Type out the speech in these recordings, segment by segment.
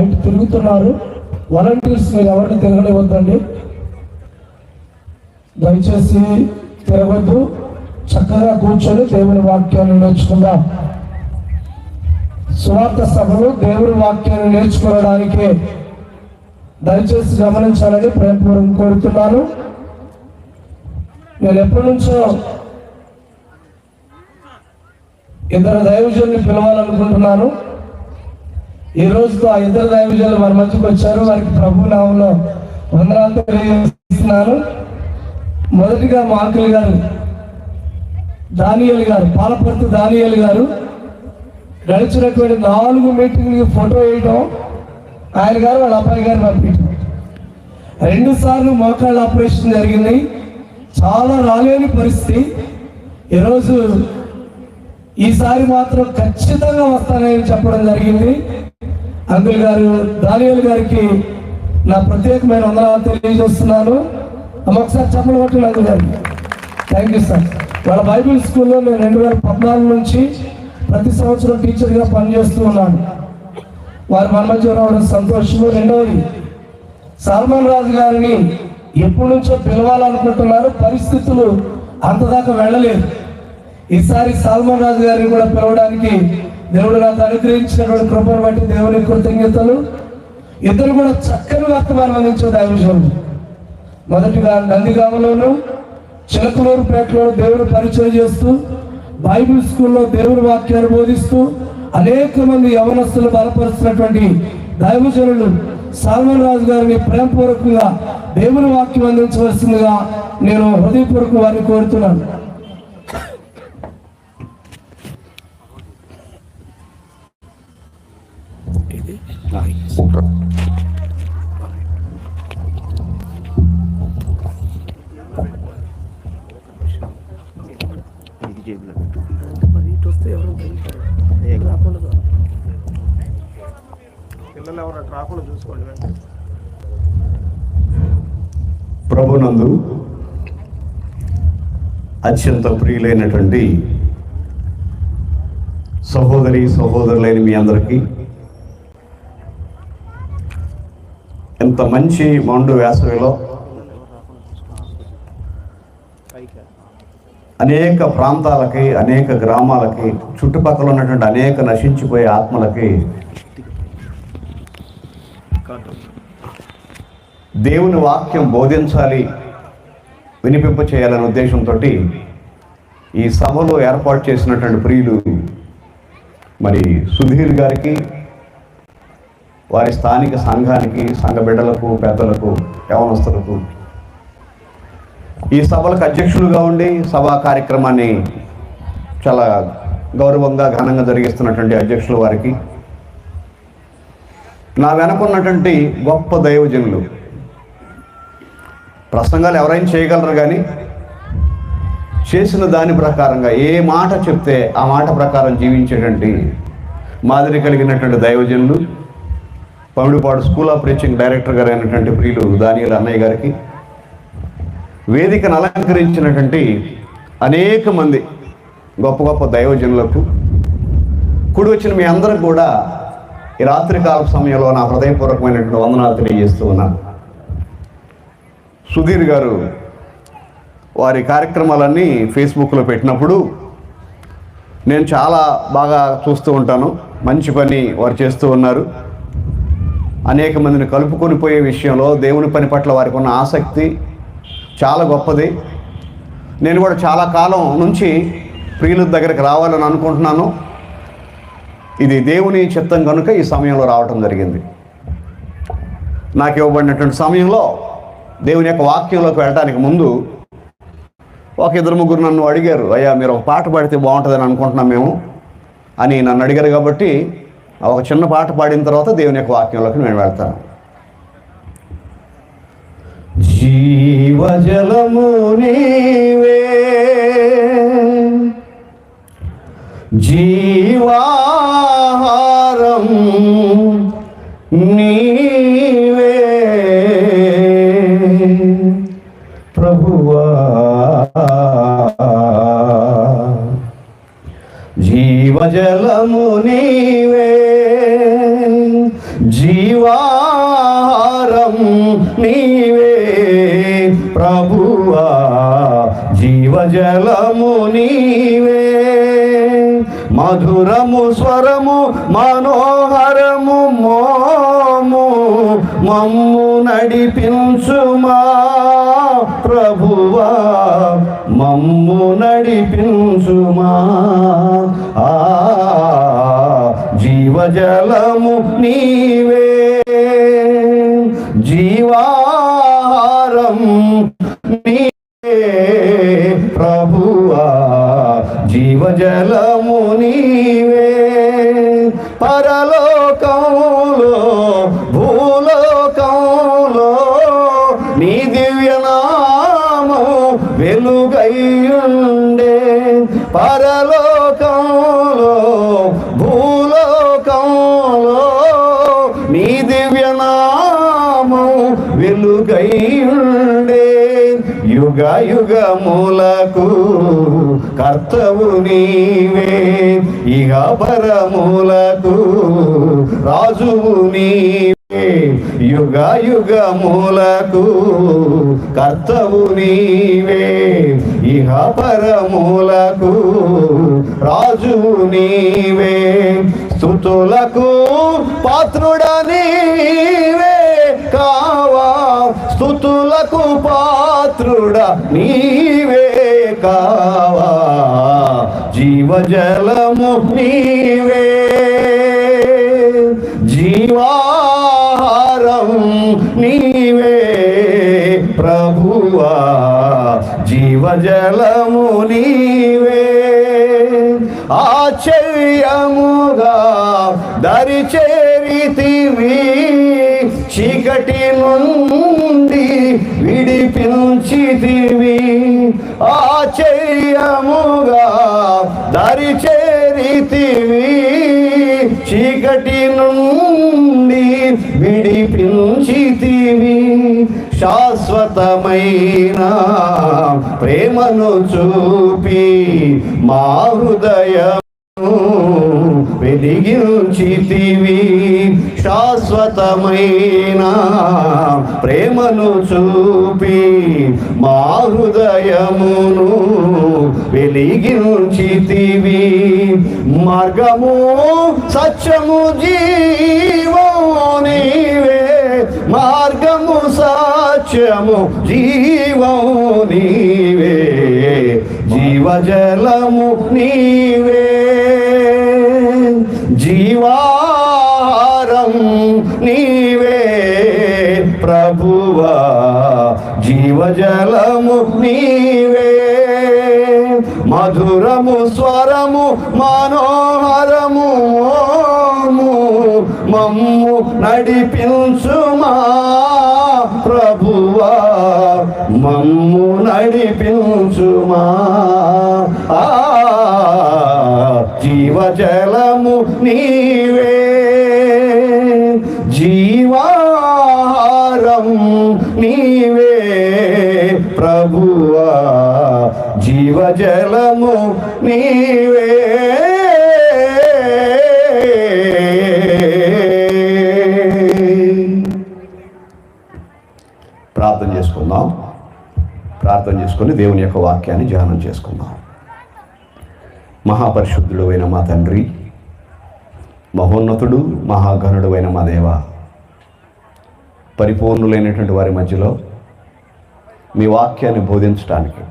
బయట తిరుగుతున్నారు. వాలంటీర్స్ మీరు ఎవరిని తిరగనివ్వద్దండి, దయచేసి తిరగద్దు. చక్కగా కూర్చొని దేవుని వాక్యాన్ని నేర్చుకుందాం. సువార్త సభలు దేవుని వాక్యాన్ని నేర్చుకోవడానికి దయచేసి గమనించాలని ప్రేమపూర్వకంగా కోరుతున్నాను. నేను ఎప్పటి నుంచో ఇద్దరు దైవజనుల్ని పిలవాలనుకుంటున్నాను. ఈ రోజుతో ఆ ఇద్దరు దైవజనులు మన మధ్యకు వచ్చారు. వారికి ప్రభు నామంలో వందనాలు తెలియజేస్తున్నాను. మొదటిగా మా అంకుల్ గారు దానియేలు గారు, పాలపర్తి దానియేలు గారు గడిచినటువంటి 4 మీటింగ్లకి ఫోటో వేయడం, ఆయన గారు వాళ్ళ అబ్బాయి గారు పంపించడం. 2 సార్లు మోకాళ్ళ ఆపరేషన్ జరిగింది. చాలా రాలేని పరిస్థితి. ఈరోజు ఈసారి మాత్రం ఖచ్చితంగా వస్తానని చెప్పడం జరిగింది. అంకుల్ గారు దానియేలు గారికి నా ప్రత్యేకమైన వందనాలు తెలియజేస్తున్నాను. ఒకసారి చెప్పలు కొట్టిన అంకుల్ గారికి థ్యాంక్ యూ సార్. వాళ్ళ బైబిల్ స్కూల్లో నేను 2014 నుంచి ప్రతి సంవత్సరం టీచర్గా పనిచేస్తూ ఉన్నాను. వారు మన మధ్య రావడం సంతోషము. రెండవది, సల్మాన్ రాజు గారిని ఎప్పటి నుంచో పిలవాలనుకుంటున్నారు, పరిస్థితులు అంతదాకా వెళ్ళలేదు. ఈసారి సల్మాన్ రాజు గారిని కూడా పిలవడానికి దేవుడు నాకు అనుగ్రహించినటువంటి కృపను బట్టి దేవుని కృతజ్ఞతలు. ఇద్దరు కూడా చక్కని వర్తమానం అందించే దైవజనులు. మొదటిగా నందిగామలోను చిలకలూరుపేటలో దేవుని పరిచయం చేస్తూ బైబిల్ స్కూల్లో దేవుని వాక్యాన్ని బోధిస్తూ అనేక మంది యవనస్తులు బలపరుస్తున్నటువంటి దైవజనులు సల్మాన్ రాజు గారిని ప్రేమపూర్వకంగా దేవుని వాక్యం అందించవలసిందిగా నేను హృదయపూర్వకంగా వారిని కోరుతున్నాను. ప్రభునందు అత్యంత ప్రియులైనటువంటి సహోదరి సహోదరులైన మీ అందరికీ ఎంత మంచి మండు వేసవిలో అనేక ప్రాంతాలకి, అనేక గ్రామాలకి, చుట్టుపక్కల ఉన్నటువంటి అనేక నశించిపోయే ఆత్మలకి దేవుని వాక్యం బోధించాలి, వినిపింప చేయాలనే ఉద్దేశంతో ఈ సభలో ఏర్పాటు చేసినటువంటి ప్రియులు మరి సుధీర్ గారికి, వారి స్థానిక సంఘానికి, సంఘ బిడ్డలకు, పెద్దలకు, యవనస్తులకు, ఈ సభలకు అధ్యక్షులుగా ఉండి సభా కార్యక్రమాన్ని చాలా గౌరవంగా ఘనంగా జరిగిస్తున్నటువంటి అధ్యక్షుల వారికి, నా వెనకున్నటువంటి గొప్ప దైవజనులు, ప్రసంగాలు ఎవరైనా చేయగలరు కానీ చేసిన దాని ప్రకారంగా ఏ మాట చెప్తే ఆ మాట ప్రకారం జీవించేటువంటి మాదిరి కలిగినటువంటి దైవజనులు, Pamidipadu school of preaching director గారు అయినటువంటి ప్రియులు దానియేలు అన్నయ్య గారికి, వేదికను అలంకరించినటువంటి అనేక మంది గొప్ప గొప్ప దైవజనులకు, కూడి వచ్చిన మీ అందరికి కూడా ఈ రాత్రికాల సమయంలో నా హృదయపూర్వకమైనటువంటి వందనాలు తెలియజేస్తూ ఉన్నాను. సుధీర్ గారు వారి కార్యక్రమాలన్నీ ఫేస్బుక్లో పెట్టినప్పుడు నేను చాలా బాగా చూస్తూ ఉంటాను. మంచి పని వారు చేస్తూ ఉన్నారు. అనేక మందిని కలుపుకొని పోయే విషయంలో దేవుని పని పట్ల వారికి ఉన్న ఆసక్తి చాలా గొప్పది. నేను కూడా చాలా కాలం నుంచి ప్రియుల దగ్గరికి రావాలని అనుకుంటున్నాను. ఇది దేవుని చిత్తం కనుక ఈ సమయంలో రావటం జరిగింది. నాకు ఇవ్వబడినటువంటి సమయంలో దేవుని యొక్క వాక్యంలోకి వెళ్ళటానికి ముందు ఒక 2-3 నన్ను అడిగారు, అయ్యా మీరు ఒక పాట పాడితే బాగుంటుందని అనుకుంటున్నాం మేము అని నన్ను అడిగారు. కాబట్టి ఒక చిన్న పాట పాడిన తర్వాత దేవుని యొక్క వాక్యంలోకి నేను వెళ్తాను. జీవజలము నీవే, జీవాహారం నీవే ప్రభువా, జీవజలము నీవే, జీవాహారం నీవే ప్రభువా, జీవజలము నీవే. మధురము స్వరము మనోహరము మోము మమ్ము నడిపించుమా ప్రభువా, మమ్ము నడిపించుమా. జీవజలము నీవే, జీవాహారం నీవే ప్రభువా, జీవజలము నీవే. పరలోకంలో భూలోకంలో నీ దివ్యనామం వెలుగైయుండే. పరలోకంలో భూలోకంలో నీ దివ్యనామం వెలుగైయుండే. యుగ యుగములకు కర్తవు నీవే, ఇహ పరములకు రాజువు నీవే. యుగ యుగములకు కర్తవు నీవే, ఇహ పరములకు రాజువు నీవే. స్తుతులకు పాత్రుడ నీవే కావా, స్తుతులకు పాత్రుడ నీవే కావా. జీవజలము నీవే, జీవాహారం నీవే ప్రభువా, జీవజలము నీవే. ఆశ్చర్యముగా దరి చేరితివి, చీకటి నుండి విడిపించితివి. ఆశ్చర్యముగా దరి చేరితివి, చీకటి నుండి విడిపించితివి. శాశ్వతమైన ప్రేమను చూపి మా హృదయము వెలిగించితివి. శాశ్వతమైన ప్రేమను చూపి మా హృదయమును వెలిగించితివి. మార్గము సత్యము జీవము నీవే, మార్గము సత్యము జీవము నీవే. జీవజలము నీవే, జీవాహారం నీవే ప్రభువా, జీవజలము నీవే. మధురము స్వరము మనోహరము మమ్ము నడిపించుమా ప్రభువా, మమ్ము నడిపించుమా. జీవజలము నీవే, జీవాహారం నీవే ప్రభువా, జీవజలము నీవే. ప్రార్థన చేసుకుందాం. ప్రార్థన చేసుకొని దేవుని యొక్క వాక్యాన్ని ధ్యానం చేసుకుందాం. మహాపరిశుద్ధుడు అయిన మా తండ్రి, మహోన్నతుడు మహాగణుడు అయిన మా దేవ, పరిపూర్ణులైనటువంటి వారి మధ్యలో మీ వాక్యాన్ని బోధించడానికి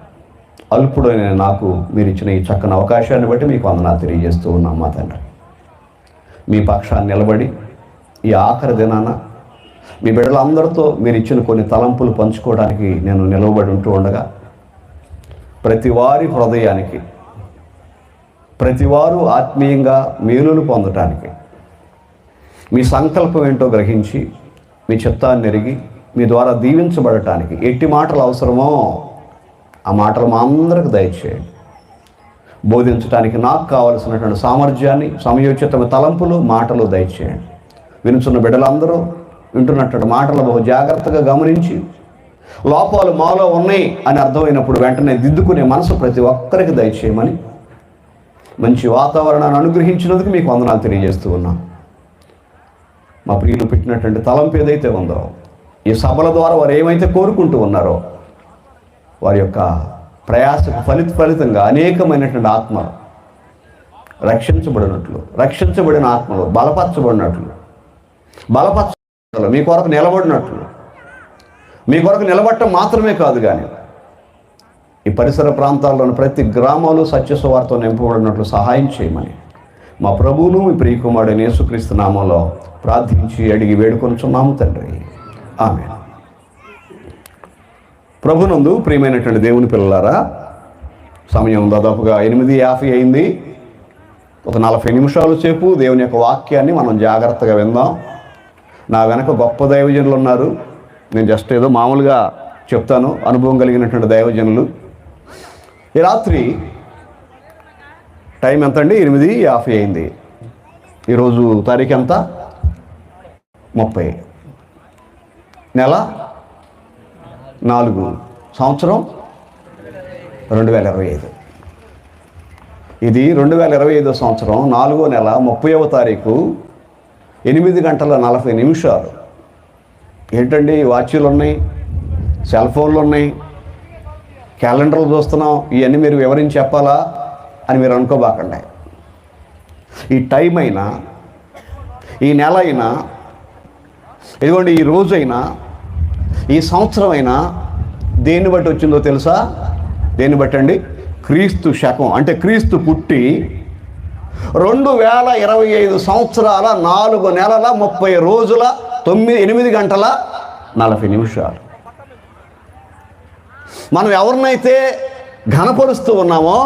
అల్పుడైన నాకు మీరు ఇచ్చిన ఈ చక్కని అవకాశాన్ని బట్టి మీకు వందనాలు తెలియజేస్తూ ఉన్నాం మా తండ్రి. మీ పక్షాన్ని నిలబడి ఈ ఆఖరి దినాన మీ బిడ్డలందరితో మీరు ఇచ్చిన కొన్ని తలంపులు పంచుకోవడానికి నేను నిలవబడి ఉంటూ ఉండగా, ప్రతి వారి హృదయానికి, ప్రతివారు ఆత్మీయంగా మేలులు పొందటానికి, మీ సంకల్పం ఏంటో గ్రహించి మీ చిత్తాన్ని ఎరిగి మీ ద్వారా దీవించబడటానికి ఎట్టి మాటలు అవసరమో ఆ మాటలు మా అందరికి దయచేయండి. బోధించడానికి నాకు కావలసినటువంటి సామర్థ్యాన్ని, సమయోచితమైన తలంపులు, మాటలు దయచేయండి. వినుచున్న బిడ్డలందరూ వింటున్నటువంటి మాటలు బహు జాగ్రత్తగా గమనించి లోపాలు మాలో ఉన్నాయి అని అర్థమైనప్పుడు వెంటనే దిద్దుకునే మనసు ప్రతి ఒక్కరికి దయచేయమని మంచి వాతావరణాన్ని అనుగ్రహించినందుకు మీకు వందనాలు తెలియజేస్తూ ఉన్నాం. మా ప్రియులు పెట్టినటువంటి తలంపు ఏదైతే ఉందో, ఈ సభల ద్వారా వారు ఏమైతే కోరుకుంటూ ఉన్నారో వారి యొక్క ప్రయాసకు ఫలితంగా అనేకమైనటువంటి ఆత్మలు రక్షించబడిన ఆత్మలు బలపరచబడినట్లు మీ కొరకు నిలబడినట్లు, మీ కొరకు నిలబడటం మాత్రమే కాదు కానీ ఈ పరిసర ప్రాంతాల్లోని ప్రతి గ్రామాలు సత్యసువార్తతో నింపబడినట్లు సహాయం చేయమని మా ప్రభువును మీ ప్రియకుమారుడైన యేసుక్రీస్తు నామంలో ప్రార్థించి అడిగి వేడుకొనుచున్నాము తండ్రి. ఆమేన్. ప్రభునందు ప్రియమైనటువంటి దేవుని పిల్లలారా, సమయం దాదాపుగా 8:50 అయింది. ఒక 40 నిమిషాల సేపు దేవుని యొక్క వాక్యాన్ని మనం జాగ్రత్తగా విందాం. నా వెనక గొప్ప దైవజనులు ఉన్నారు. నేను జస్ట్ ఏదో మామూలుగా చెప్తాను, అనుభవం కలిగినటువంటి దైవజనులు. ఈ రాత్రి టైం ఎంత అండి? 8:50 అయింది. ఈరోజు తారీఖు ఎంత? 30, నెల 4, సంవత్సరం 2025. ఇది 2025 సంవత్సరం 4వ నెల 30వ తారీఖు 8:40 ఏంటండి, వాచ్లు ఉన్నాయి, సెల్ ఫోన్లు ఉన్నాయి, క్యాలెండర్లు చూస్తున్నాం, ఇవన్నీ మీరు వివరించి చెప్పాలా అని మీరు అనుకోబాకండి. ఈ టైం అయినా, ఈ నెల అయినా, ఇదిగోండి ఈ రోజైనా, ఈ సంవత్సరం అయినా దేన్ని బట్టి వచ్చిందో తెలుసా? దేన్ని బట్టి అండి? క్రీస్తు శకం, అంటే క్రీస్తు పుట్టి 2025 సంవత్సరాల 4 నెలల 30 రోజుల 8 గంటల 40 నిమిషాలు. మనం ఎవరినైతే ఘనపరుస్తూ ఉన్నామో,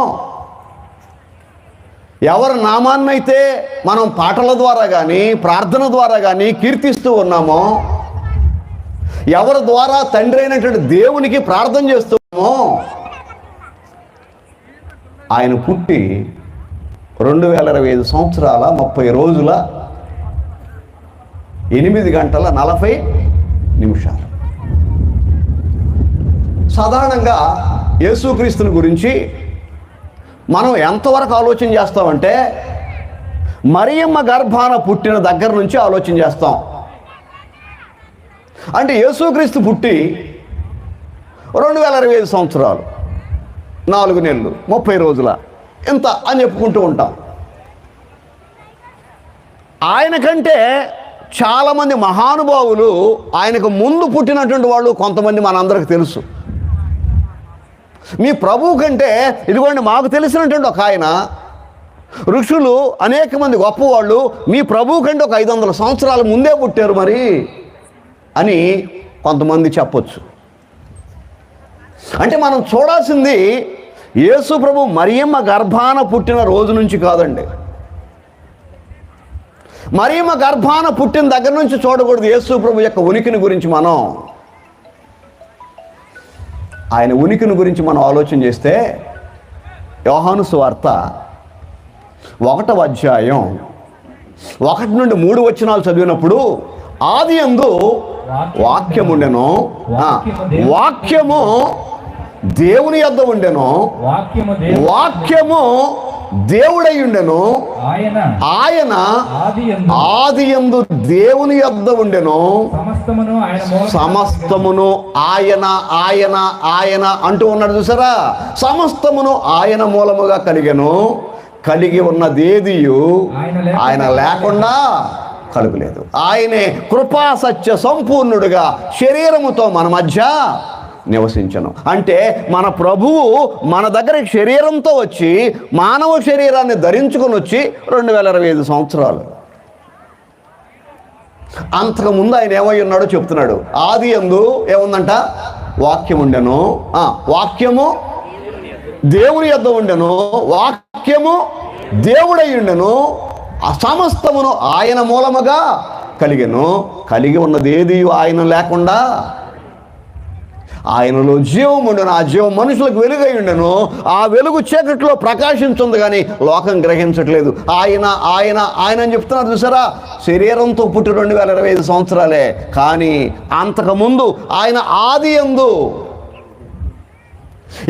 ఎవరి నామాన్నైతే మనం పాటల ద్వారా కానీ ప్రార్థన ద్వారా కానీ కీర్తిస్తూ ఉన్నామో, ఎవరి ద్వారా తండ్రి అయినటువంటి దేవునికి ప్రార్థన చేస్తున్నామో, ఆయన పుట్టి 2025 సంవత్సరాల 30 రోజుల 8 గంటల 40 నిమిషాలు. సాధారణంగా యేసుక్రీస్తుని గురించి మనం ఎంతవరకు ఆలోచన చేస్తామంటే, మరియమ్మ గర్భాన పుట్టిన దగ్గర నుంచి ఆలోచన చేస్తాం. అంటే యేసుక్రీస్తు పుట్టి 2025 సంవత్సరాలు 4 నెలలు 30 రోజుల ఎంత అని చెప్పుకుంటూ ఉంటాం. ఆయన కంటే చాలామంది మహానుభావులు ఆయనకు ముందు పుట్టినటువంటి వాళ్ళు కొంతమంది మనందరికి తెలుసు. మీ ప్రభువు కంటే ఇదిగోండి మాకు తెలిసినటువంటి ఒక ఆయన, ఋషులు అనేక మంది గొప్పవాళ్ళు మీ ప్రభువు కంటే ఒక 500 సంవత్సరాల ముందే పుట్టారు మరి అని కొంతమంది చెప్పొచ్చు. అంటే మనం చూడాల్సింది యేసు ప్రభు మరియమ్మ గర్భాన పుట్టిన రోజు నుంచి కాదండి. మరియమ్మ గర్భాన పుట్టిన దగ్గర నుంచి చూడకూడదు యేసు ప్రభు యొక్క ఉనికిని గురించి. మనం ఆయన ఉనికిని గురించి మనం ఆలోచన చేస్తే యోహాను సువార్త 1వ అధ్యాయం 1 నుండి 3 వచనాలు చదివినప్పుడు, ఆదియందు వాక్యముండెను, వాక్యము దేవుని యొద్ద ఉండెను, వాక్యము దేవుడై ఉండెను, ఆయన ఆదియందు దేవుని యొద్ద ఉండెను, సమస్తమును ఆయన ఆయన ఆయన అంటూ ఉన్నాడు చూసారా. సమస్తమును ఆయన మూలముగా కలిగెను, కలిగి ఉన్నదేదియు ఆయన లేకుండా కలుగలేదు. ఆయనే కృపా సత్య సంపూర్ణుడుగా శరీరముతో మన మధ్య నివసించను. అంటే మన ప్రభువు మన దగ్గరికి శరీరంతో వచ్చి మానవ శరీరాన్ని ధరించుకొని వచ్చి 2025 సంవత్సరాలు. అంతకుముందు ఆయన ఏమై ఉన్నాడో చెప్తున్నాడు. ఆది యందు ఏముందంట? వాక్యం ఉండెను, వాక్యము దేవుని యొద్ద ఉండెను, వాక్యము దేవుడై ఉండెను, సమస్తమును ఆయన మూలముగా కలిగెను, కలిగి ఉన్నదేది ఆయన లేకుండా. ఆయనలో జీవం ఉండెను, ఆ జీవం మనుషులకు వెలుగై ఉండెను, ఆ వెలుగు చీకట్లో ప్రకాశించుంది కానీ లోకం గ్రహించట్లేదు. ఆయన ఆయన ఆయన అని చెప్తున్నారు చూసారా. శరీరంతో పుట్టి 2025 సంవత్సరాలే, కానీ అంతకుముందు ఆయన ఆది యందు,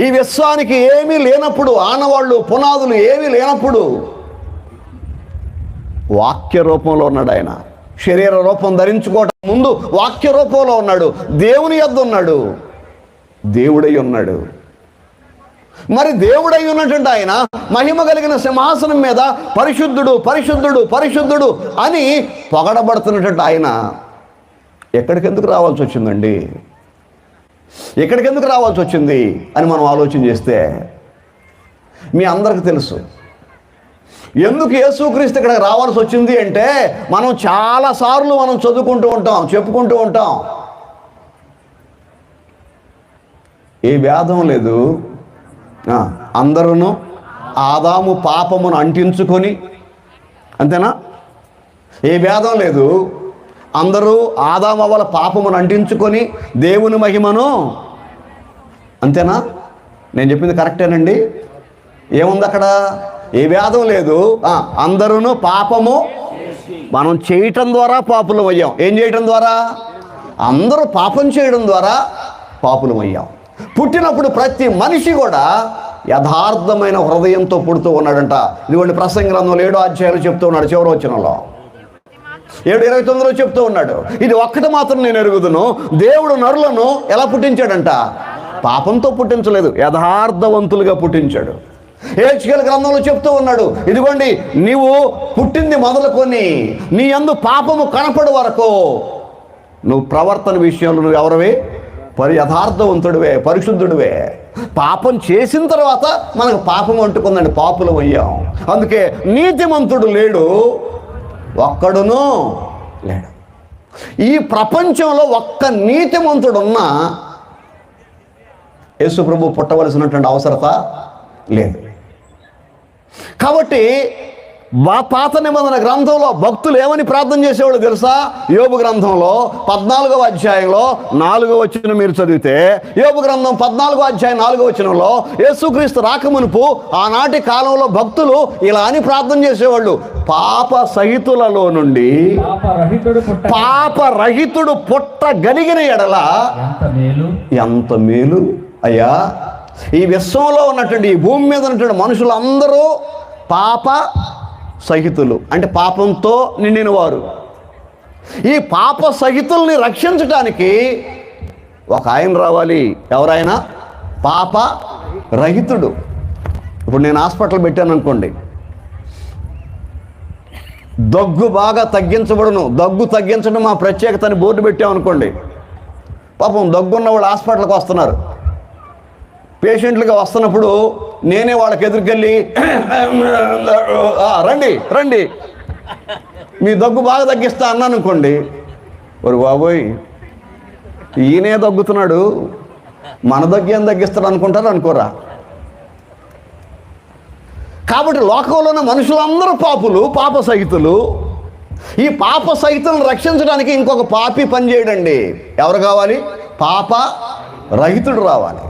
ఈ విశ్వానికి ఏమీ లేనప్పుడు, ఆనవాళ్ళు పునాదులు ఏమీ లేనప్పుడు వాక్య రూపంలో ఉన్నాడు ఆయన. శరీర రూపం ధరించుకోవటం ముందు వాక్య రూపంలో ఉన్నాడు, దేవుని యొద్ద ఉన్నాడు, దేవుడై ఉన్నాడు. మరి దేవుడై ఉన్నటువంటి ఆయన మహిమ కలిగిన సింహాసనం మీద పరిశుద్ధుడు పరిశుద్ధుడు పరిశుద్ధుడు అని పొగడబడుతున్నటువంటి ఆయన ఎక్కడికెందుకు రావాల్సి వచ్చిందండి? ఎక్కడికెందుకు రావాల్సి వచ్చింది అని మనం ఆలోచన చేస్తే మీ అందరికీ తెలుసు ఎందుకు యేసుక్రీస్తు ఇక్కడ రావాల్సి వచ్చింది అంటే, మనం చాలాసార్లు మనం చదువుకుంటూ ఉంటాం, చెప్పుకుంటూ ఉంటాం. ఏ భేదం లేదు, అందరూ ఆదాము పాపమును అంటించుకొని, అంతేనా? ఏ భేదం లేదు, అందరూ ఆదాము అవ్వల పాపమును అంటించుకొని దేవుని మహిమను, అంతేనా? నేను చెప్పింది కరెక్టేనండి? ఏముంది అక్కడ? ఏ భేదం లేదు. అందరూ పాపము మనం చేయటం ద్వారా పాపులం అయ్యాం. ఏం చేయటం ద్వారా? అందరూ పాపం చేయడం ద్వారా పాపులం అయ్యాం. పుట్టినప్పుడు ప్రతి మనిషి కూడా యథార్థమైన హృదయంతో పుడుతూ ఉన్నాడంట. ఇదిగోండి ప్రసంగి గ్రంథంలో 7వ అధ్యాయంలో చెప్తూ ఉన్నాడు, చివరి వచనంలో 7:29లో చెప్తూ ఉన్నాడు. ఇది ఒక్కటి మాత్రం నేను ఎరుగుదును, దేవుడు నరులను ఎలా పుట్టించాడంట? పాపంతో పుట్టించలేదు, యథార్థవంతులుగా పుట్టించాడు. హెచ్కేల్ గ్రంథంలో చెప్తూ ఉన్నాడు, ఇదిగోండి నీవు పుట్టింది మొదలుకొని నీ యందు పాపము కనపడు వరకు నువ్వు ప్రవర్తన విషయంలో నువ్వు ఎవరివే? యథార్థవంతుడివే, పరిశుద్ధుడివే. పాపం చేసిన తర్వాత మనకు పాపం అంటుకుందండి, పాపులం అయ్యాం. అందుకే నీతిమంతుడు లేడు, ఒక్కడును లేడు. ఈ ప్రపంచంలో ఒక్క నీతిమంతుడున్నా యేసు ప్రభు పుట్టవలసినటువంటి అవసరత లేదు. కాబట్టి పాత నిబంధన గ్రంథంలో భక్తులు ఏమని ప్రార్థన చేసేవాళ్ళు తెలుసా? యోబు గ్రంథంలో 14వ అధ్యాయంలో 4వ వచనం మీరు చదివితే, యోబు గ్రంథం 14వ అధ్యాయం 4వ వచనంలో యేసుక్రీస్తు రాకమునుపు ఆనాటి కాలంలో భక్తులు ఇలా అని ప్రార్థన చేసేవాళ్ళు, పాప సహితులలో నుండి పాపరహితుడు పుట్టగలిగిన ఎడల ఎంత మేలు అయ్యా. ఈ విశ్వంలో ఉన్నటువంటి ఈ భూమి మీద ఉన్నటువంటి మనుషులందరూ పాప సహితులు, అంటే పాపంతో నిండిన వారు. ఈ పాప సహితుల్ని రక్షించడానికి ఒక ఆయన రావాలి. ఎవరైనా? పాప రహితుడు. ఇప్పుడు నేను హాస్పిటల్ పెట్టాను అనుకోండి, దగ్గు బాగా తగ్గించబడును, దగ్గు తగ్గించడం మా ప్రత్యేకత అని బోర్డు పెట్టామనుకోండి, పాపం దగ్గున్న వాళ్ళు హాస్పిటల్కి వస్తున్నారు. పేషెంట్లుగా వస్తున్నప్పుడు నేనే వాళ్ళకి ఎదురుకెళ్ళి రండి రండి మీ దగ్గు బాగా తగ్గిస్తా అన్నాను అనుకోండి, ఒరు బాబోయ్ ఈయనే దగ్గుతున్నాడు, మన దగ్గు ఏం తగ్గిస్తాడు అనుకుంటారు, అనుకోరా? కాబట్టి లోకంలో ఉన్న మనుషులందరూ పాపులు, పాప సహితులు. ఈ పాప సహితులను రక్షించడానికి ఇంకొక పాపి పని చేయడండి. ఎవరు కావాలి? పాప రహితుడు రావాలి.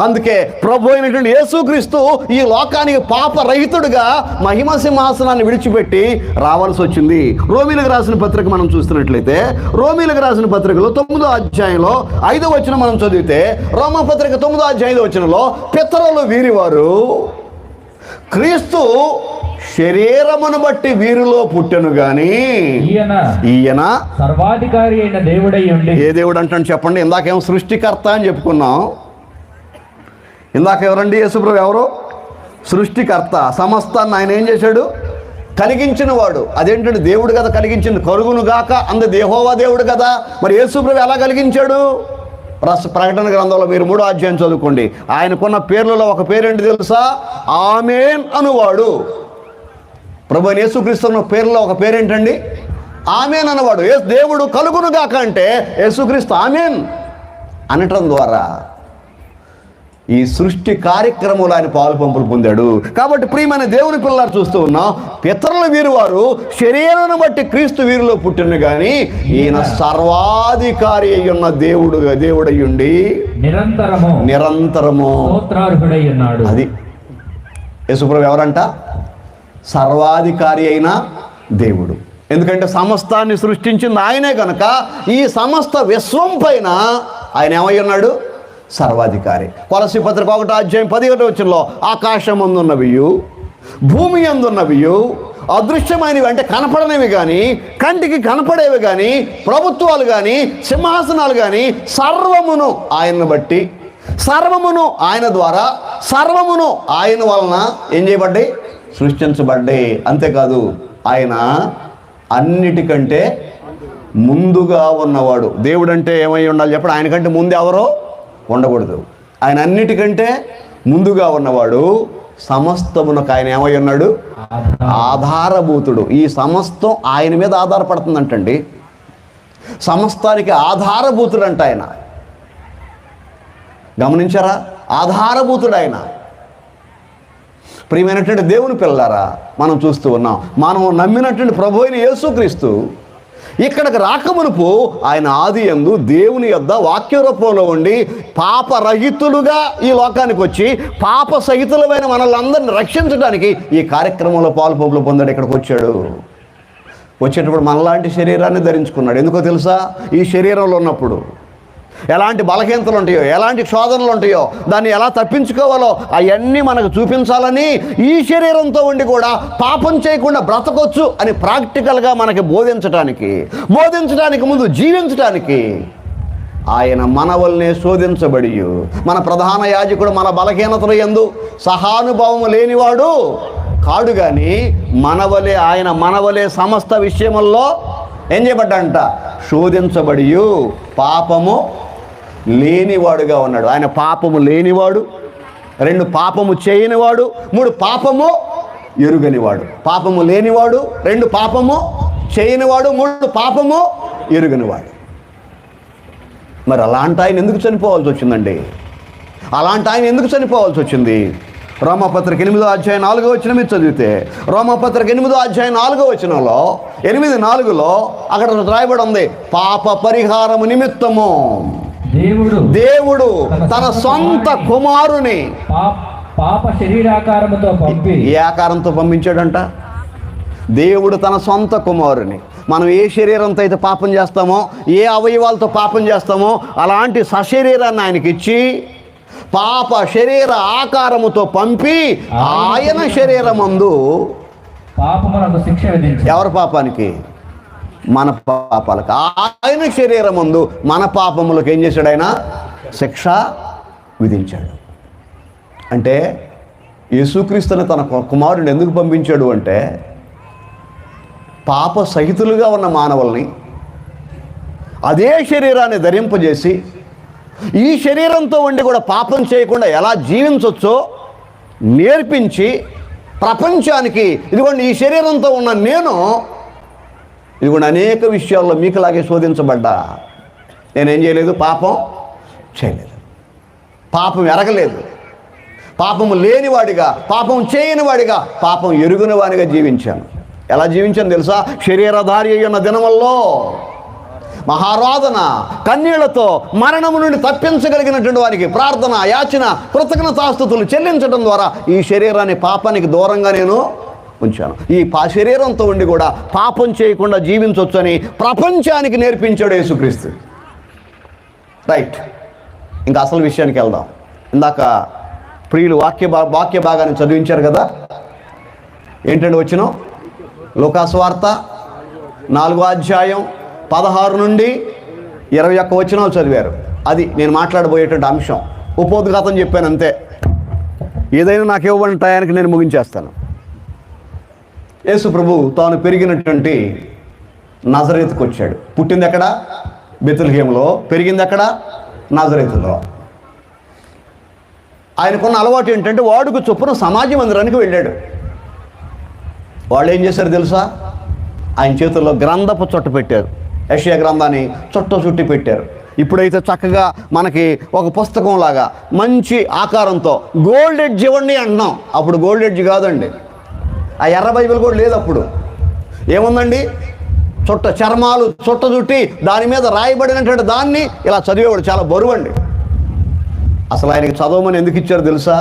అందుకే ప్రభు అయినటువంటి యేసుక్రీస్తు ఈ లోకానికి పాప రహితుడుగా మహిమ సింహాసనాన్ని విడిచిపెట్టి రావాల్సి వచ్చింది. రోమీలకు రాసిన పత్రిక మనం చూస్తున్నట్లయితే, రోమీలకు రాసిన పత్రికలో 9వ అధ్యాయంలో 5వ వచనం మనం చదివితే, రోమా పత్రిక 9వ అధ్యాయం 5వ వచనంలో, పితరులు వీరివారు క్రీస్తు శరీరమును బట్టి వీరిలో పుట్టెను గాని ఈయన సర్వాధికారి అయిన దేవుడై ఉండి. ఏ దేవుడు అంటాను చెప్పండి? ఇందాకేమో సృష్టికర్త అని చెప్పుకున్నాం. ఇందాక ఎవరండి? యేసుప్రభు ఎవరు? సృష్టికర్త. సమస్తాన్ని ఆయన ఏం చేశాడు? కలిగించిన వాడు. అదేంటంటే దేవుడు కదా కలిగించింది. కలుగును గాక అంద యెహోవా దేవుడు కదా. మరి యేసుప్రభు ఎలా కలిగించాడు? ప్రకటన గ్రంథంలో మీరు 3వ అధ్యాయం చదువుకోండి. ఆయనకున్న పేర్లలో ఒక పేరేంటి తెలుసా? ఆమేన్ అనువాడు. ప్రభు యేసుక్రీస్తు పేర్లలో ఒక పేరేంటండి? ఆమేన్ అన్నవాడు. దేవుడు కలుగును గాక అంటే యేసుక్రీస్తు ఆమేన్ అనటం ద్వారా ఈ సృష్టి కార్యక్రమంలో ఆయన పాలు పంపులు పొందాడు. కాబట్టి ప్రియమైన దేవుని పిల్లలు చూస్తూ ఉన్నాం, పితరుల వీరు వారు శరీరాన్ని బట్టి క్రీస్తు వీరిలో పుట్టిన కానీ ఈయన సర్వాధికారి అయి ఉన్న దేవుడయ్యుండి నిరంతరము స్తోత్రార్హుడై ఉన్నాడు. అది యేసుప్రభు ఎవరంట? సర్వాధికారి అయిన దేవుడు. ఎందుకంటే సమస్తాన్ని సృష్టించింది ఆయనే కనుక ఈ సమస్త విశ్వం పైన ఆయన ఏమై ఉన్నాడు? సర్వాధికారి. కొలస్సీ పత్రిక 1వ అధ్యాయం 11వ వచనంలో, ఆకాశం అందున్నవియు భూమి అందున్నవియు అదృశ్యమైనవి అంటే కనపడనివి కానీ, కంటికి కనపడేవి కానీ, ప్రభుత్వాలు కానీ, సింహాసనాలు కానీ సర్వమును ఆయనను బట్టి, సర్వమును ఆయన ద్వారా, సర్వమును ఆయన వలన ఏం చేయబడ్డాయి? సృష్టించబడ్డాయి. అంతేకాదు, ఆయన అన్నిటికంటే ముందుగా ఉన్నవాడు. దేవుడు అంటే ఏమై ఉండాలి చెప్పండి? ఆయనకంటే ముందు ఎవరో ఉండకూడదు. ఆయన అన్నిటికంటే ముందుగా ఉన్నవాడు. సమస్తమునకు ఆయన ఏమై ఉన్నాడు? ఆధారభూతుడు. ఈ సమస్తం ఆయన మీద ఆధారపడుతుందంటండి. సమస్తానికి ఆధారభూతుడు అంట ఆయన. గమనించారా? ఆధారభూతుడు ఆయన. ప్రియమైనటువంటి దేవుని పిల్లారా, మనం చూస్తూ ఉన్నాం, మనం నమ్మినటువంటి ప్రభు అయిన యేసుక్రీస్తు ఇక్కడికి రాకమునుపు ఆయన ఆది యందు దేవుని యొద్ద వాక్య రూపంలో ఉండి పాపరహితులుగా ఈ లోకానికి వచ్చి పాప సహితులమైన మనల్ని రక్షించడానికి ఈ కార్యక్రమంలో పాలుపోపులు పొందాడు. ఇక్కడికి వచ్చాడు. వచ్చేటప్పుడు మనలాంటి శరీరాన్ని ధరించుకున్నాడు. ఎందుకో తెలుసా? ఈ శరీరంలో ఉన్నప్పుడు ఎలాంటి బలహీనతలు ఉంటాయో, ఎలాంటి శోధనలు ఉంటాయో, దాన్ని ఎలా తప్పించుకోవాలో అవన్నీ మనకు చూపించాలని ఈ శరీరంతో ఉండి కూడా పాపం చేయకుండా బ్రతకొచ్చు అని ప్రాక్టికల్గా మనకి బోధించడానికి ముందు జీవించడానికి ఆయన మనవల్నే శోధించబడి, మన ప్రధాన యాజకుడు మన బలహీనతల యందు సహానుభావము లేనివాడు కాడు కానీ మనవలే సమస్త విషయముల్లో ఏం చేయబడ్డంట? శోధించబడి పాపము లేనివాడుగా ఉన్నాడు. ఆయన పాపము లేనివాడు, 2 పాపము చేయనివాడు, 3 పాపము ఎరుగనివాడు. పాపము లేనివాడు, 2 పాపము చేయనివాడు, 3 పాపము ఎరుగనివాడు. మరి అలాంటి ఆయన ఎందుకు చనిపోవాల్సి వచ్చిందండి? అలాంటి ఆయన ఎందుకు చనిపోవాల్సి వచ్చింది? రోమాపత్రిక 8వ అధ్యాయం 4వ వచనం మీరు చదివితే, రోమాపత్రిక 8వ అధ్యాయం 4వ వచనంలో 8:4 అక్కడ రాయబడి ఉంది, పాప పరిహారము నిమిత్తము దేవుడు తన సొంత కుమారుని పాప శరీరాకారముతో పంపి. ఏ ఆకారంతో పంపించాడంట? దేవుడు తన సొంత కుమారుని. మనం ఏ శరీరంతో అయితే పాపం చేస్తామో, ఏ అవయవాలతో పాపం చేస్తామో అలాంటి సశరీరాన్ని ఆయనకి ఇచ్చి పాప శరీర ఆకారముతో పంపి ఆయన శరీరమందు పాపమునకు శిక్ష విధించాడు. ఎవరి పాపానికి? మన పాపాలకు. ఆయన శరీరమందు మన పాపములకు ఏం చేశాడు? ఆయన శిక్ష విధించాడు. అంటే యేసుక్రీస్తుని తన కుమారుడిని ఎందుకు పంపించాడు అంటే, పాప సహితులుగా ఉన్న మానవుల్ని అదే శరీరాన్ని ధరింపజేసి ఈ శరీరంతో ఉండి కూడా పాపం చేయకుండా ఎలా జీవించవచ్చో నేర్పించి ప్రపంచానికి, ఇదిగోండి ఈ శరీరంతో ఉన్న నేను ఇదిగోండి అనేక విషయాల్లో మీకులాగే శోధించబడ్డా. నేనేం చేయలేదు? పాపం చేయలేదు, పాపం ఎరగలేదు, పాపము లేనివాడిగా, పాపం చేయనివాడిగా, పాపం ఎరుగునివాడిగా జీవించాను. ఎలా జీవించాను తెలుసా? శరీరధారి అయిన దినముల్లో మహారాధన, కన్నీళ్లతో మరణము నుండి తప్పించగలిగినటువంటి వారికి ప్రార్థన, యాచన, కృతజ్ఞతాస్తుతులు చెల్లించడం ద్వారా ఈ శరీరాన్ని పాపానికి దూరంగా నేను ఉంచాను. ఈ శరీరంతో ఉండి కూడా పాపం చేయకుండా జీవించవచ్చు అని ప్రపంచానికి నేర్పించాడు యేసుక్రీస్తు. రైట్, ఇంకా అసలు విషయానికి వెళ్దాం. ఇందాక ప్రియులు వాక్య భాగాన్ని చదివించారు కదా. ఏంటంటే వచ్చిన లూకాసు వార్త 4వ అధ్యాయం 16 నుండి 21 వచనాలు చదివారు. అది నేను మాట్లాడబోయేటువంటి అంశం. ఉపోద్ఘాతం చెప్పాను అంతే. ఏదైనా నాకు ఇవ్వని టయానికి నేను ముగించేస్తాను. యేసు ప్రభు తాను పెరిగినటువంటి నజరేతుకు వచ్చాడు. పుట్టింది ఎక్కడ? బెత్లెహేములో. పెరిగింది ఎక్కడ? నజరేతులో. ఆయనకున్న అలవాటు ఏంటంటే వాడుకు చొప్పున సమాజ మందిరానికి వెళ్ళాడు. వాళ్ళు ఏం చేశారు తెలుసా? ఆయన చేతుల్లో గ్రంథపు చుట్ట పెట్టారు. యెషయా గ్రంథాన్ని చుట్టి పెట్టారు. ఇప్పుడైతే చక్కగా మనకి ఒక పుస్తకం లాగా మంచి ఆకారంతో గోల్డ్ ఎడ్జ్ ఇవ్వండి అంటున్నాం. అప్పుడు గోల్డ్ ఎడ్జ్ కాదండి, ఆ ఎర్ర బైబిల్ కూడా లేదు అప్పుడు. ఏముందండి? చర్మాలు చుట్టి దాని మీద రాయబడినటువంటి దాన్ని ఇలా చదివేవాడు. చాలా బరువు అండి. అసలు ఆయనకి చదవమని ఎందుకు ఇచ్చారు తెలుసా?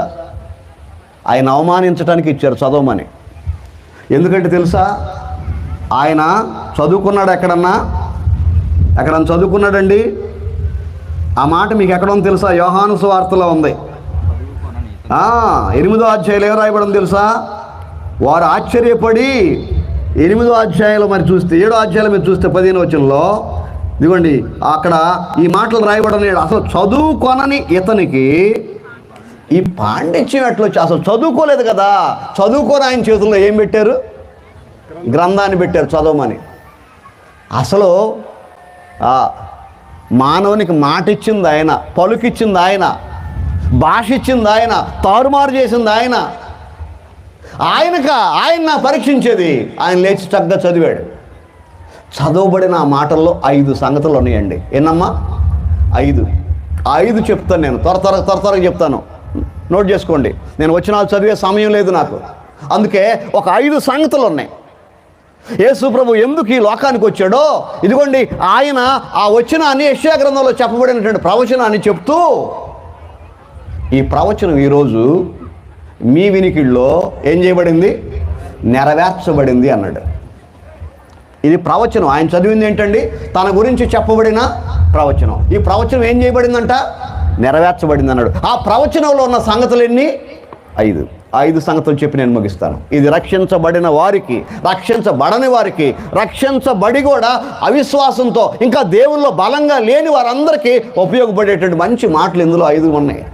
ఆయన అవమానించడానికి ఇచ్చారు చదవమని. ఎందుకంటే తెలుసా, ఆయన చదువుకున్నాడు. ఎక్కడన్నా చదువుకున్నాడండి? ఆ మాట మీకు ఎక్కడ ఉంది తెలుసా? యోహాను సువార్తలో ఉంది. 8వ అధ్యాయంలో ఏం రాయబడింది తెలుసా? వారు ఆశ్చర్యపడి 8వ అధ్యాయంలో మరి చూస్తే 7వ అధ్యాయంలో మీరు చూస్తే 15వ వచనంలో ఇదిగోండి అక్కడ ఈ మాటలు రాయబడిన అసలు చదువుకొనని ఇతనికి ఈ పాండిత్యం ఎట్లా వచ్చి అసలు చదువుకోలేదు కదా, చదువుకొని ఆయన చేతుల్లో ఏం పెట్టారు? గ్రంథాన్ని పెట్టారు చదవమని. అసలు మానవునికి మాట ఇచ్చింది ఆయన, పలుకిచ్చింది ఆయన, భాష ఇచ్చింది ఆయన, తారుమారు చేసింది ఆయన. ఆయన పరీక్షించేది. ఆయన లేచి చక్కగా చదివాడు. చదవబడిన ఆ మాటల్లో 5 సంగతులు ఉన్నాయండి. ఎన్నమ్మా? 5 చెప్తాను నేను. త్వరగా చెప్తాను, నోట్ చేసుకోండి. నేను వచ్చిన చదివే సమయం లేదు నాకు, అందుకే ఒక 5 సంగతులు ఉన్నాయి. యేసు ప్రభు ఎందుకు ఈ లోకానికి వచ్చాడో ఇదిగోండి ఆయన ఆ వచనాన్ని యెషయా గ్రంథంలో చెప్పబడినటువంటి ప్రవచనాన్ని చెప్తూ, ఈ ప్రవచనం ఈరోజు మీ వినికిడిలో ఏం చేయబడింది? నెరవేర్చబడింది అన్నాడు. ఇది ప్రవచనం. ఆయన చదివింది ఏంటండి? తన గురించి చెప్పబడిన ప్రవచనం. ఈ ప్రవచనం ఏం చేయబడిందంట? నెరవేర్చబడింది అన్నాడు. ఆ ప్రవచనంలో ఉన్న సంగతులు ఎన్ని? 5 సంగతులు చెప్పి నేను ముగిస్తాను. ఇది రక్షించబడిన వారికి, రక్షించబడని వారికి, రక్షించబడి కూడా అవిశ్వాసంతో ఇంకా దేవుల్లో బలంగా లేని వారందరికీ ఉపయోగపడేటువంటి మంచి మాటలు ఇందులో 5 ఉన్నాయి.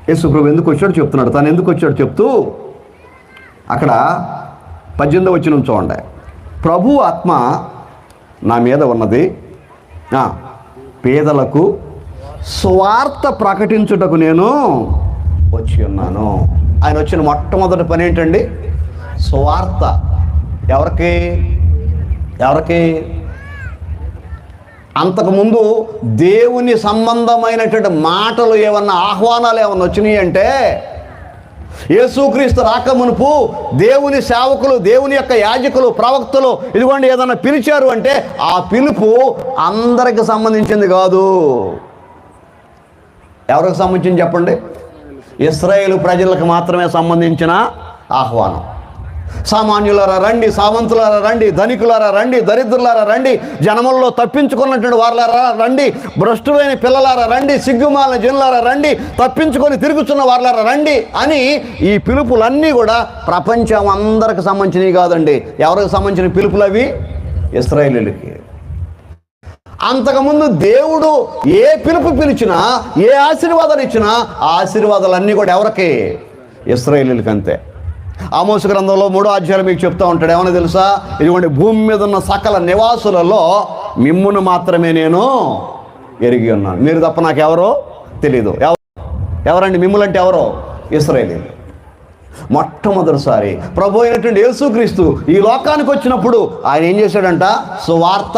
యేసు ప్రభు ఎందుకు వచ్చాడు చెప్తున్నాడు. తను ఎందుకు వచ్చాడు చెప్తూ అక్కడ 18వ వచనం చూడండి. ప్రభు ఆత్మ నా మీద ఉన్నది, పేదలకు స్వార్థ ప్రకటించుటకు నేను వచ్చి ఉన్నాను. ఆయన వచ్చిన మొట్టమొదటి పని ఏంటండి? స్వార్థ. ఎవరికి? అంతకుముందు దేవుని సంబంధమైనటువంటి మాటలు ఏమన్నా ఆహ్వానాలు ఏమన్నా వచ్చినాయి అంటే, యేసుక్రీస్తు రాకమునుపు దేవుని సేవకులు, దేవుని యొక్క యాజకులు, ప్రవక్తలు ఇదిగోండి ఏదన్నా పిలిచారు అంటే ఆ పిలుపు అందరికి సంబంధించింది కాదు. ఎవరికి సంబంధించింది చెప్పండి? ఇశ్రాయేలు ప్రజలకు మాత్రమే సంబంధించిన ఆహ్వానం. సామాన్యులారా రండి, సామంతులారా రండి, ధనికులారా రండి, దరిద్రులారా రండి, జనములలో తప్పించుకున్నటువంటి వారులారా రండి, భ్రష్టులైన పిల్లలారా రండి, సిగ్గుమాలిన జనులారా రండి, తప్పించుకొని తిరుగుతున్న వారులారా రండి అని ఈ పిలుపులన్నీ కూడా ప్రపంచం అందరికి సంబంధించినవి కాదండి. ఎవరికి సంబంధించిన పిలుపులు అవి? ఇశ్రాయేలీయులకి. అంతకుముందు దేవుడు ఏ పిలుపు పిలిచినా, ఏ ఆశీర్వాదాలు ఇచ్చినా ఆ ఆశీర్వాదాలన్నీ కూడా ఎవరికి? ఇశ్రాయేలీయులకి. అంతే. ఆమోసు గ్రంథంలో 3వ అధ్యాయం మీకు చెప్తా ఉంటాడు. ఏమన్నా తెలుసా? ఇదిగోండి భూమి మీద ఉన్న సకల నివాసులలో మిమ్మును మాత్రమే నేను ఎరిగి ఉన్నాను, మీరు తప్ప నాకు ఎవరో తెలీదు. ఎవరండి మిమ్ములంటే? ఎవరో? ఇశ్రాయేలీయులు. మొట్టమొదటిసారి ప్రభు అయినటువంటి యేసుక్రీస్తు ఈ లోకానికి వచ్చినప్పుడు ఆయన ఏం చేశాడంట? సువార్త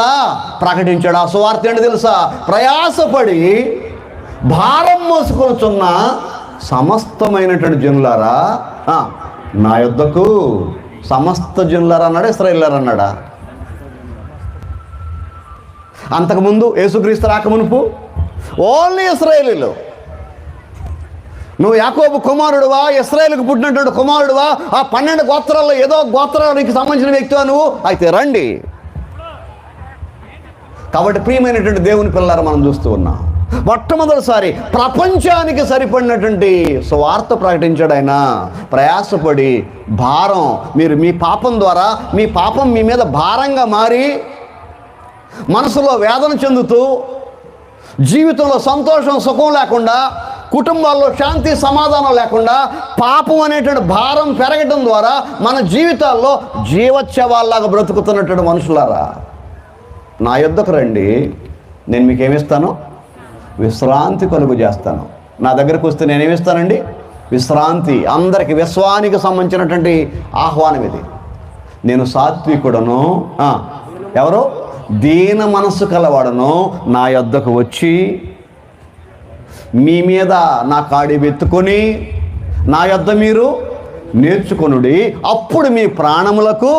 ప్రకటించాడు. ఆ సువార్త ఏంటి తెలుసా? ప్రయాసపడి భారం మోసుకొనుచున్న సమస్తమైనటువంటి జనులారా నా యొద్దకు, సమస్త జనులారా అన్నాడా? ఇశ్రాయేలీయులారా అన్నాడా? అంతకుముందు యేసుక్రీస్తు రాకమునుపు ఓన్లీ ఇశ్రాయేలీయులు. నువ్వు యాకోబు కుమారుడువా, ఇశ్రాయేలుకు పుట్టినటువంటి కుమారుడువా, ఆ 12 గోత్రాల్లో ఏదో గోత్రానికి సంబంధించిన వ్యక్తివా నువ్వు? అయితే రండి. కాబట్టి ప్రియమైనటువంటి దేవుని పిల్లలారా మనం చూస్తూ ఉన్నాం. మొట్టమొదటిసారి ప్రపంచానికి సరిపడినటువంటి సువార్త ప్రకటించాడు ఆయన. ప్రయాసపడి భారం, మీరు మీ పాపం ద్వారా, మీ పాపం మీ మీద భారంగా మారి మనసులో వేదన చెందుతూ, జీవితంలో సంతోషం సుఖం లేకుండా, కుటుంబాల్లో శాంతి సమాధానం లేకుండా, పాపం అనేటువంటి భారం పెరగడం ద్వారా మన జీవితాల్లో జీవోత్సవాల్లాగా బ్రతుకుతున్నటువంటి మనుషులారా నా యొద్దకు రండి, నేను మీకు ఏమిస్తాను? విశ్రాంతి కలుగు చేస్తాను. నా దగ్గరకు వస్తే నేనేమిస్తానండి? విశ్రాంతి. అందరికి విశ్వానికి సంబంధించినటువంటి ఆహ్వానం ఇది. నేను సాత్వికుడను, ఎవరు? దీన మనస్సు కలవాడను, నా యొద్దకు వచ్చి మీ మీద నా కాడి వెత్తుకొని నా యొద్ద మీరు నేర్చుకొనుడి, అప్పుడు మీ ప్రాణములకు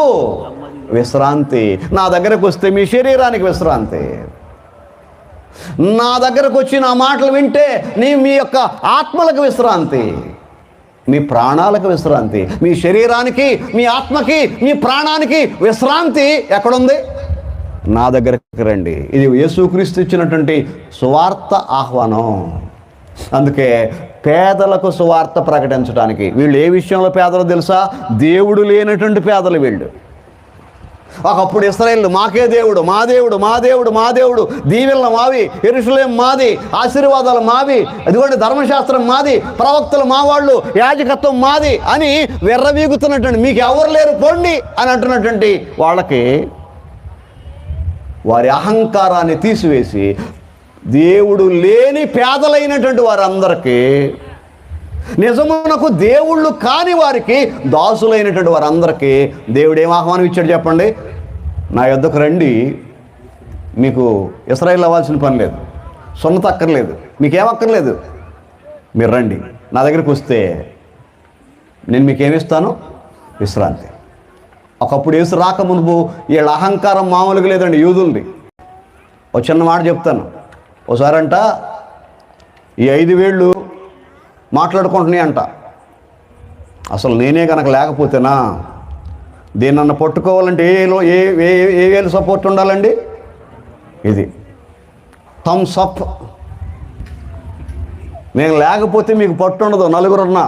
విశ్రాంతి. నా దగ్గరకు వస్తే మీ శరీరానికి విశ్రాంతి. నా దగ్గరకు వచ్చి నా మాటలు వింటే మీ యొక్క ఆత్మలకు విశ్రాంతి, మీ ప్రాణాలకు విశ్రాంతి. మీ శరీరానికి, మీ ఆత్మకి, మీ ప్రాణానికి విశ్రాంతి ఎక్కడుంది? నా దగ్గరకు రండి. ఇది యేసుక్రీస్తు ఇచ్చినటువంటి సువార్త ఆహ్వానం. అందుకే పేదలకు సువార్త ప్రకటించడానికి. వీళ్ళు ఏ విషయంలో పేదలు తెలుసా? దేవుడు లేనటువంటి పేదలు వీళ్ళు. ఒకప్పుడు ఇశ్రాయేలు మాకే దేవుడు, మా దేవుడు, మా దేవుడు, మా దేవుడు, దీవెనలు మావి, యెరూషలేము మాది, ఆశీర్వాదాలు మావి, అదిగోండి ధర్మశాస్త్రం మాది, ప్రవక్తలు మా వాళ్ళు, యాజకత్వం మాది అని వెర్రవీగుతున్నటువంటి, మీకు ఎవరు లేరు పోండి అని అంటున్నటువంటి వాళ్ళకి వారి అహంకారాన్ని తీసివేసి దేవుడు లేని పేదలైనటువంటి వారందరికీ, నిజమునకు దేవుళ్ళు కాని వారికి, దాసులైనటువంటి వారందరికీ దేవుడు ఏం ఆహ్వానం ఇచ్చాడు చెప్పండి? నా యొద్దకు రండి, మీకు ఇశ్రాయేలు అవ్వాల్సిన పని లేదు, సున్నత అక్కర్లేదు, మీకేమక్కర్లేదు, మీరు రండి నా దగ్గరికి వస్తే నేను మీకేమిస్తాను? విశ్రాంతి. ఒకప్పుడు యేసు రాక మునుపు వీళ్ళ అహంకారం మామూలుగా లేదండి యూదులది. ఒక చిన్న మాట చెప్తాను. ఒకసారంట ఈ 5 వేళ్ళు మాట్లాడుకుంటున్నాయి అంట. అసలు నేనే కనుక లేకపోతేనా దీన్నన్న పట్టుకోవాలంటే ఏ వేలు సపోర్ట్ ఉండాలండి? ఇది థమ్స్ అప్. నేను లేకపోతే మీకు పట్టు ఉండదు. నలుగురున్నా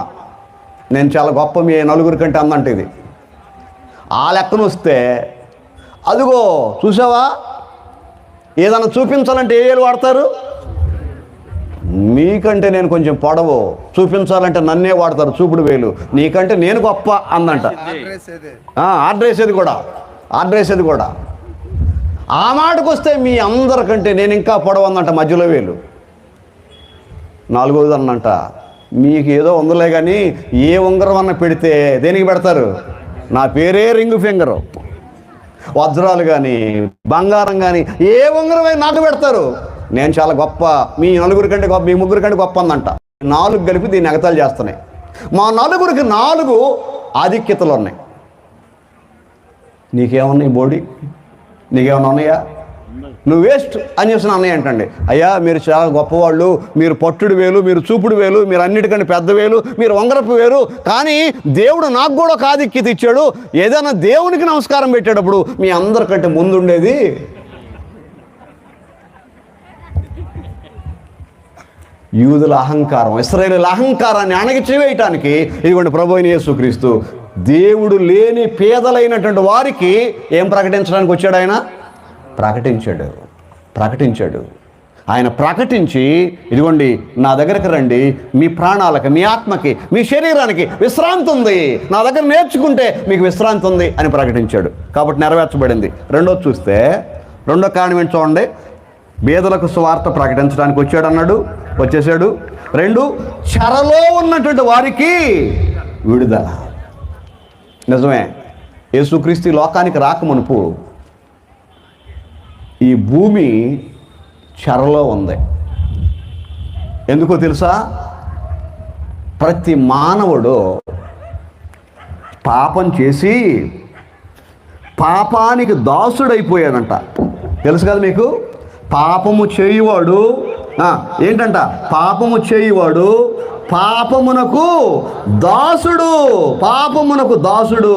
నేను చాలా గొప్ప, మీ నలుగురి కంటే అందంటే ఇది. ఆ లెక్కన వస్తే అదిగో చూసావా, ఏదైనా చూపించాలంటే ఏ వేలు వాడతారు? మీకంటే నేను కొంచెం పొడవు, చూపించాలంటే నన్నే వాడతారు చూపుడు వేలు, నీకంటే నేను గొప్ప అందంట. ఆర్డర్ వేసేది కూడా ఆ మాటకు వస్తే మీ అందరికంటే నేను ఇంకా పొడవు అందంట మధ్యలో వేలు. 4వది అన్నంట, మీకు ఏదో ఉందలే కానీ ఏ ఉంగరం అన్న పెడితే దేనికి పెడతారు? నా పేరే రింగ్ ఫింగరు. వజ్రాలు కానీ బంగారం కానీ ఏ ఉంగరమే నాకు పెడతారు, నేను చాలా గొప్ప, మీ నలుగురి కంటే గొప్ప, మీ ముగ్గురి కంటే గొప్ప అందంట. 4 కలిపి దీన్ని ఎగతాళి చేస్తున్నాయి. మా నలుగురికి 4 ఆధిక్యతలు ఉన్నాయి. నీకేమన్నాయి బోడీ? నీకేమన్నా ఉన్నాయా? నువ్వు వేస్ట్ అని చేసిన అన్నయ్య అంటండి. అయ్యా మీరు చాలా గొప్పవాళ్ళు, మీరు పట్టుడు వేలు, మీరు చూపుడు వేలు, మీరు అన్నిటికంటే పెద్ద వేలు, మీరు వంగరపు వేలు, కానీ దేవుడు నాకు కూడా ఒక ఆధిక్యత ఇచ్చాడు. ఏదైనా దేవునికి నమస్కారం పెట్టేటప్పుడు మీ అందరికంటే ముందుండేది యూదుల అహంకారం, ఇశ్రాయేలీయుల అహంకారాన్ని అణగిచివేయటానికి ఇదిగోండి ప్రభు అయిన యేసుక్రీస్తు దేవుడు లేని పేదలైనటువంటి వారికి ఏం ప్రకటించడానికి వచ్చాడు? ఆయన ప్రకటించాడు. ఆయన ప్రకటించి ఇదిగోండి నా దగ్గరకు రండి, మీ ప్రాణాలకి, మీ ఆత్మకి, మీ శరీరానికి విశ్రాంతి ఉంది, నా దగ్గర నేర్చుకుంటే మీకు విశ్రాంతి ఉంది అని ప్రకటించాడు. కాబట్టి నెరవేర్చబడింది. రెండోది చూస్తే, రెండో కారణం ఏంటి చూడండి. బీదలకు సువార్త ప్రకటించడానికి వచ్చేసాడు. 2, చెరలో ఉన్నటువంటి వారికి విడుదల. నిజమే, యేసుక్రీస్తు లోకానికి రాకమునుపు ఈ భూమి చెరలో ఉంది. ఎందుకో తెలుసా? ప్రతి మానవుడు పాపం చేసి పాపానికి దాసుడైపోయాడంట. తెలుసు కదా మీకు? పాపము చేయువాడు ఏంటంట? పాపము చేయువాడు పాపమునకు దాసుడు.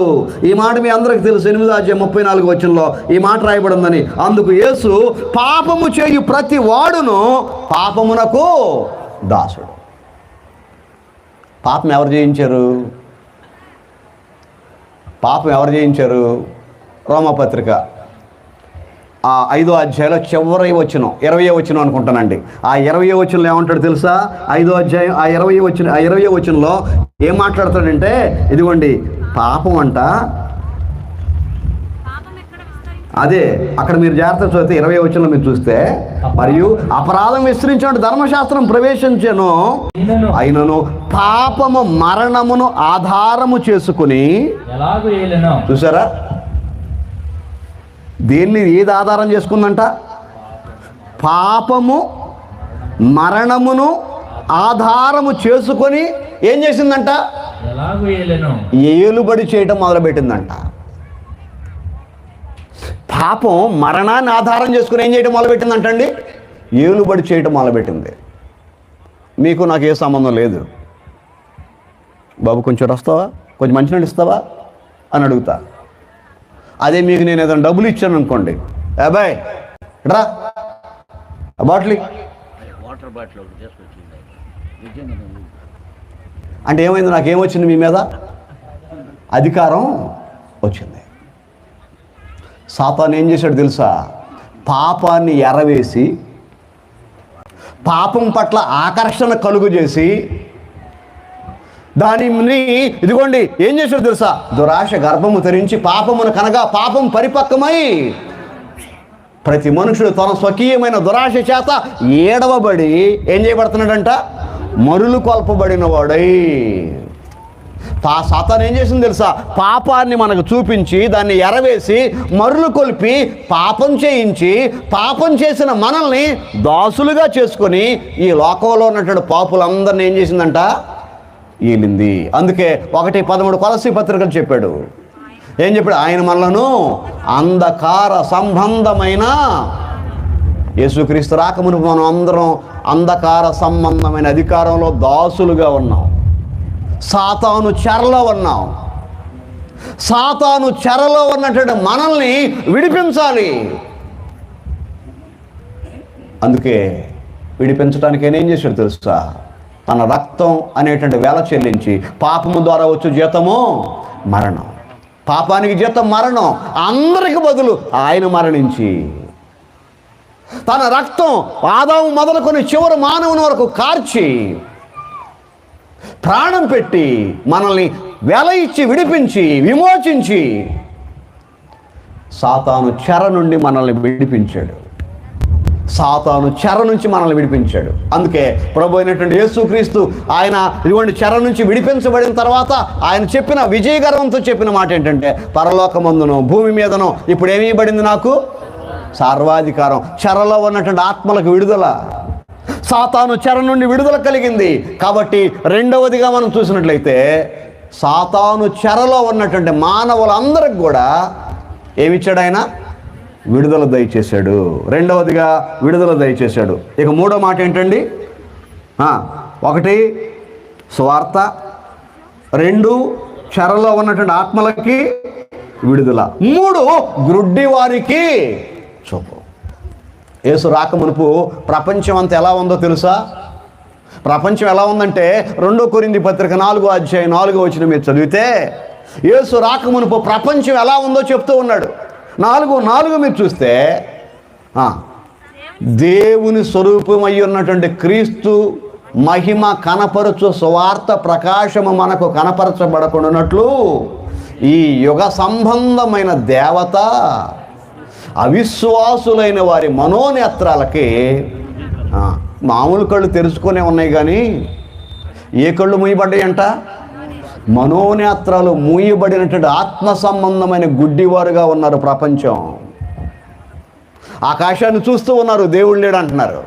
ఈ మాట మీ అందరికి తెలుసు. 8:34 ఈ మాట రాయబడి ఉందని. అందుకు యేసు పాపము చేయు ప్రతి వాడును పాపమునకు దాసుడు. పాపం ఎవరు జయించారు? రోమాపత్రిక 5వ అధ్యాయంలో చివరి వచనం 20వ వచనం అనుకుంటానండి. ఆ 20వ వచనంలో ఏమంటాడు తెలుసా? 5వ అధ్యాయం 20వ వచనంలో ఏం మాట్లాడతాడంటే, ఇదిగోండి పాపం అంట, అదే అక్కడ మీరు జాగ్రత్త చదివితే 20వ వచనంలో మీరు చూస్తే, మరియు అపరాధం విస్తరించినట్టు ధర్మశాస్త్రం ప్రవేశించెను, అయినను పాపము మరణమును ఆధారము చేసుకుని. చూసారా? దేన్ని ఏది ఆధారం చేసుకుందంట? పాపము మరణమును ఆధారము చేసుకొని ఏం చేసిందంట? ఏలుబడి చేయటం మొదలుపెట్టిందంట. పాపం మరణాన్ని ఆధారం చేసుకుని ఏం చేయటం మొదలుపెట్టిందంటండి? ఏలుబడి చేయటం మొదలుపెట్టింది. మీకు నాకు ఏ సంబంధం లేదు బాబు, కొంచెం వస్తావా, కొంచెం మంచినీళ్ళు ఇస్తావా అని అడుగుతా. అదే మీకు నేను ఏదైనా డబ్బులు ఇచ్చాను అనుకోండి, అబ్బాయి రా వాటర్ బాటిల్ అంటే ఏమైంది? నాకేమొచ్చింది? మీ మీద అధికారం వచ్చింది. సాతాను ఏం చేశాడు తెలుసా? పాపాన్ని ఎరవేసి, పాపం పట్ల ఆకర్షణ కలుగు చేసి, దానిని ఇదిగోండి ఏం చేశాడు తెలుసా? దురాశ గర్భము ధరించి పాపమును కనగా పాపం పరిపక్వమై ప్రతి మనుషుడు తన స్వకీయమైన దురాశ చేత ఏడవబడి ఏం చేయబడుతున్నాడంట? మరులు కొల్పబడిన వాడై. సాతాను ఏం చేసింది తెలుసా? పాపాన్ని మనకు చూపించి, దాన్ని ఎరవేసి, మరులు కొలిపి, పాపం చేయించి, పాపం చేసిన మనల్ని దాసులుగా చేసుకొని ఈ లోకంలో ఉన్నటువంటి పాపులందరినీ ఏం చేసిందంట? ఈలింది. అందుకే 1:13 కొలస్సీ పత్రికలు చెప్పాడు. ఏం చెప్పాడు? ఆయన మనలను అంధకార సంబంధమైన, యేసుక్రీస్తు రాకమునుపు మనం అందరం అంధకార సంబంధమైన అధికారంలో దాసులుగా ఉన్నాం. సాతాను చెరలో ఉన్నాం. సాతాను చెరలో ఉన్నటువంటి మనల్ని విడిపించాలి. అందుకే విడిపించడానికి ఆయన ఏం చేశాడు తెలుసా? తన రక్తం అనేటువంటి వేల చెల్లించి, పాపము ద్వారా వచ్చు జీతము మరణం, పాపానికి జీతం మరణం, అందరికి బదులు ఆయన మరణించి తన రక్తం ఆదాము మొదలుకొని చివరి మానవుని వరకు కార్చి ప్రాణం పెట్టి మనల్ని వెల ఇచ్చి విడిపించి విమోచించి సాతాను చెర నుండి మనల్ని విడిపించాడు. సాతాను చెర నుంచి మనల్ని విడిపించాడు. అందుకే ప్రభు అయినటువంటి యేసుక్రీస్తు ఆయన ఇటువంటి చెర నుంచి విడిపించబడిన తర్వాత ఆయన చెప్పిన విజయగర్వంతో చెప్పిన మాట ఏంటంటే, పరలోకమందును భూమి మీదను ఇప్పుడు ఏమి ఇవ్వబడింది నాకు? సర్వాధికారం. చెరలో ఉన్నటువంటి ఆత్మలకు విడుదల, సాతాను చెర నుండి విడుదల కలిగింది. కాబట్టి రెండవదిగా మనం చూసినట్లయితే సాతాను చెరలో ఉన్నటువంటి మానవులందరికి కూడా ఏమిచ్చాడు? ఆయన విడుదల దయచేశాడు. రెండవదిగా విడుదల దయచేశాడు. ఇక మూడో మాట ఏంటండి? 1 సువార్త, 2 చెరలో ఉన్నటువంటి ఆత్మలకి విడుదల, 3 గ్రుడ్డి వారికి చూపు. యేసు రాకమునుపు ప్రపంచం అంతా ఎలా ఉందో తెలుసా? ప్రపంచం ఎలా ఉందంటే 2 కొరింథీ పత్రిక 4:4 మీరు చదివితే యేసు రాకమునుపు ప్రపంచం ఎలా ఉందో చెప్తూ ఉన్నాడు. 4:4 మీరు చూస్తే దేవుని స్వరూపమై ఉన్నటువంటి క్రీస్తు మహిమ కనపరచు సువార్త ప్రకాశము మనకు కనపరచబడకుండానట్లు ఈ యుగ సంబంధమైన దేవత అవిశ్వాసులైన వారి మనోనేత్రాలకి మామూలు కళ్ళు తెరుచుకునే ఉన్నాయి, కానీ ఏ కళ్ళు మూయబడ్డాయంట? మనోనేత్రాలు మూయబడినటువంటి ఆత్మ సంబంధమైన గుడ్డివారుగా ఉన్నారు. ప్రపంచం ఆకాశాన్ని చూస్తూ ఉన్నారు, దేవుడు లేడు అంటున్నారు.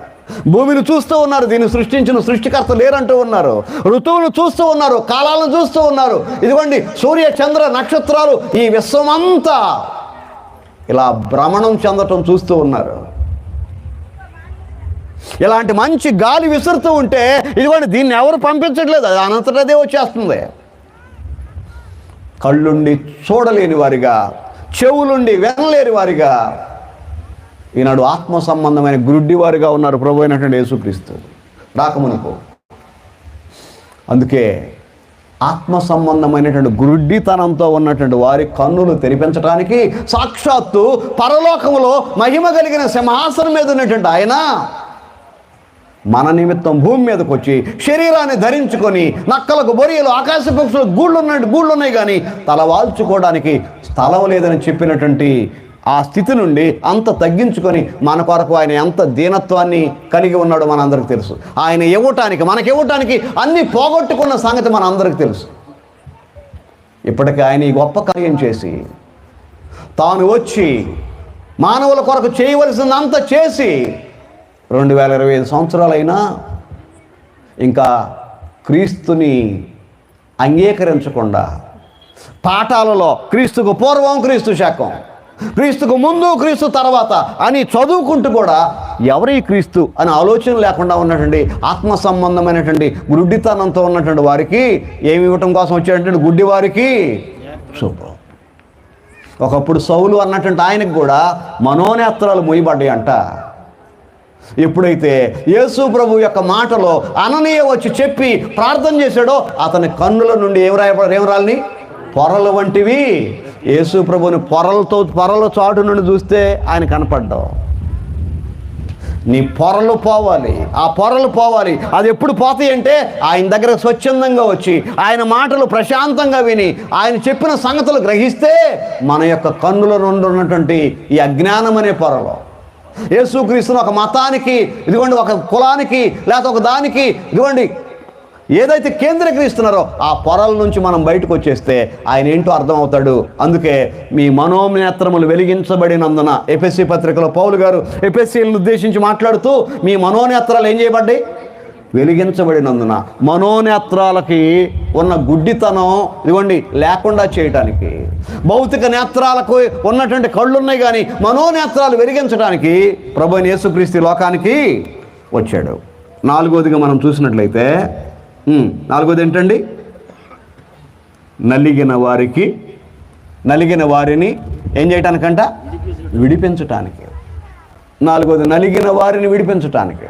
భూమిని చూస్తూ ఉన్నారు, దీన్ని సృష్టించిన సృష్టికర్త లేరంటూ ఉన్నారు. ఋతువులు చూస్తూ ఉన్నారు, కాలాలను చూస్తూ ఉన్నారు. ఇదిగోండి సూర్య చంద్ర నక్షత్రాలు, ఈ విశ్వమంతా ఇలా భ్రమణం చెందటం చూస్తూ ఉన్నారు. ఇలాంటి మంచి గాలి విసురుతూ ఉంటే ఇదిగోండి దీన్ని ఎవరు పంపించట్లేదు, అది అనంతటదే వచ్చేస్తుంది. కళ్ళుండి చూడలేని వారిగా, చెవులుండి వినలేని వారిగా ఈనాడు ఆత్మ సంబంధమైన గుడ్డి వారిగా ఉన్నారు ప్రభు అయినటువంటి యేసుక్రీస్తు రాకమునుపు. అందుకే ఆత్మ సంబంధమైనటువంటి గుడ్డితనంతో ఉన్నటువంటి వారి కన్నులు తెరిపించడానికి సాక్షాత్తు పరలోకములో మహిమ కలిగిన సింహాసనం మీద ఉన్నటువంటి ఆయన మన నిమిత్తం భూమి మీదకి వచ్చి శరీరాన్ని ధరించుకొని, నక్కలకు బొరియలు ఆకాశ పక్షులకు గూళ్ళు ఉన్నాయి కానీ తలవాల్చుకోవడానికి స్థలం లేదని చెప్పినటువంటి ఆ స్థితి నుండి అంత తగ్గించుకొని మన కొరకు ఆయన ఎంత దీనత్వాన్ని కలిగి ఉన్నాడో మనందరికీ తెలుసు. ఆయన మనకివ్వటానికి అన్నీ పోగొట్టుకున్న సంగతి మనందరికీ తెలుసు. ఇప్పటికీ ఆయన ఈ గొప్ప కార్యం చేసి తాను వచ్చి మానవుల కొరకు చేయవలసిందంతా చేసి 2025 సంవత్సరాలైనా ఇంకా క్రీస్తుని అంగీకరించకుండా, పాఠాలలో క్రీస్తుకు పూర్వం క్రీస్తు శకం, క్రీస్తుకు ముందు క్రీస్తు తర్వాత అని చదువుకుంటూ కూడా ఎవరి క్రీస్తు అని ఆలోచన లేకుండా ఉన్నటువంటి ఆత్మ సంబంధమైనటువంటి గుడ్డితనంతో ఉన్నటువంటి వారికి ఏమి ఇవ్వటం కోసం వచ్చేటువంటి గుడ్డి వారికి చూపు. ఒకప్పుడు సౌలు అన్నటువంటి ఆయనకు కూడా మనోనేత్రాలు మూయబడ్డాయి అంట. ఎప్పుడైతే యేసు ప్రభు యొక్క మాటలో అననీయ వచ్చి చెప్పి ప్రార్థన చేశాడో అతని కన్నుల నుండి ఏం రాలిని? పొరలు వంటివి. యేసు ప్రభుని పొరల చాటు నుండి చూస్తే ఆయన కనపడ్డావు. నీ పొరలు పోవాలి, ఆ పొరలు పోవాలి. అది ఎప్పుడు పోతాయి అంటే ఆయన దగ్గర స్వచ్ఛందంగా వచ్చి ఆయన మాటలు ప్రశాంతంగా విని ఆయన చెప్పిన సంగతులు గ్రహిస్తే మన యొక్క కన్నుల నుండి ఉన్నటువంటి ఈ అజ్ఞానం అనే పొరలో యేసుక్రీస్తును ఒక మతానికి ఇదిగోండి, ఒక కులానికి లేకపోతే ఒక దానికి ఇదిగోండి ఏదైతే కేంద్రీకరిస్తున్నారో ఆ పొరల నుంచి మనం బయటకు వచ్చేస్తే ఆయన ఏంటో అర్థమవుతాడు. అందుకే మీ మనోనేత్రములు వెలిగించబడినందున ఎఫెసీ పత్రికలో పౌలు గారు ఎఫెసీలను ఉద్దేశించి మాట్లాడుతూ మీ మనోనేత్రాలు ఏం చేయబడ్డాయి? వెలిగించబడినందున. మనోనేత్రాలకి ఉన్న గుడ్డితనం ఇదిగోండి లేకుండా చేయటానికి, భౌతిక నేత్రాలకు ఉన్నటువంటి కళ్ళు ఉన్నాయి కానీ మనోనేత్రాలు వెలిగించడానికి ప్రభువైన యేసుక్రీస్తు లోకానికి వచ్చాడు. నాలుగోదిగా మనం చూసినట్లయితే నాలుగోది ఏంటండి? నలిగిన వారిని ఏం చేయటానికంట? విడిపించటానికి. నాలుగోది నలిగిన వారిని విడిపించటానికి.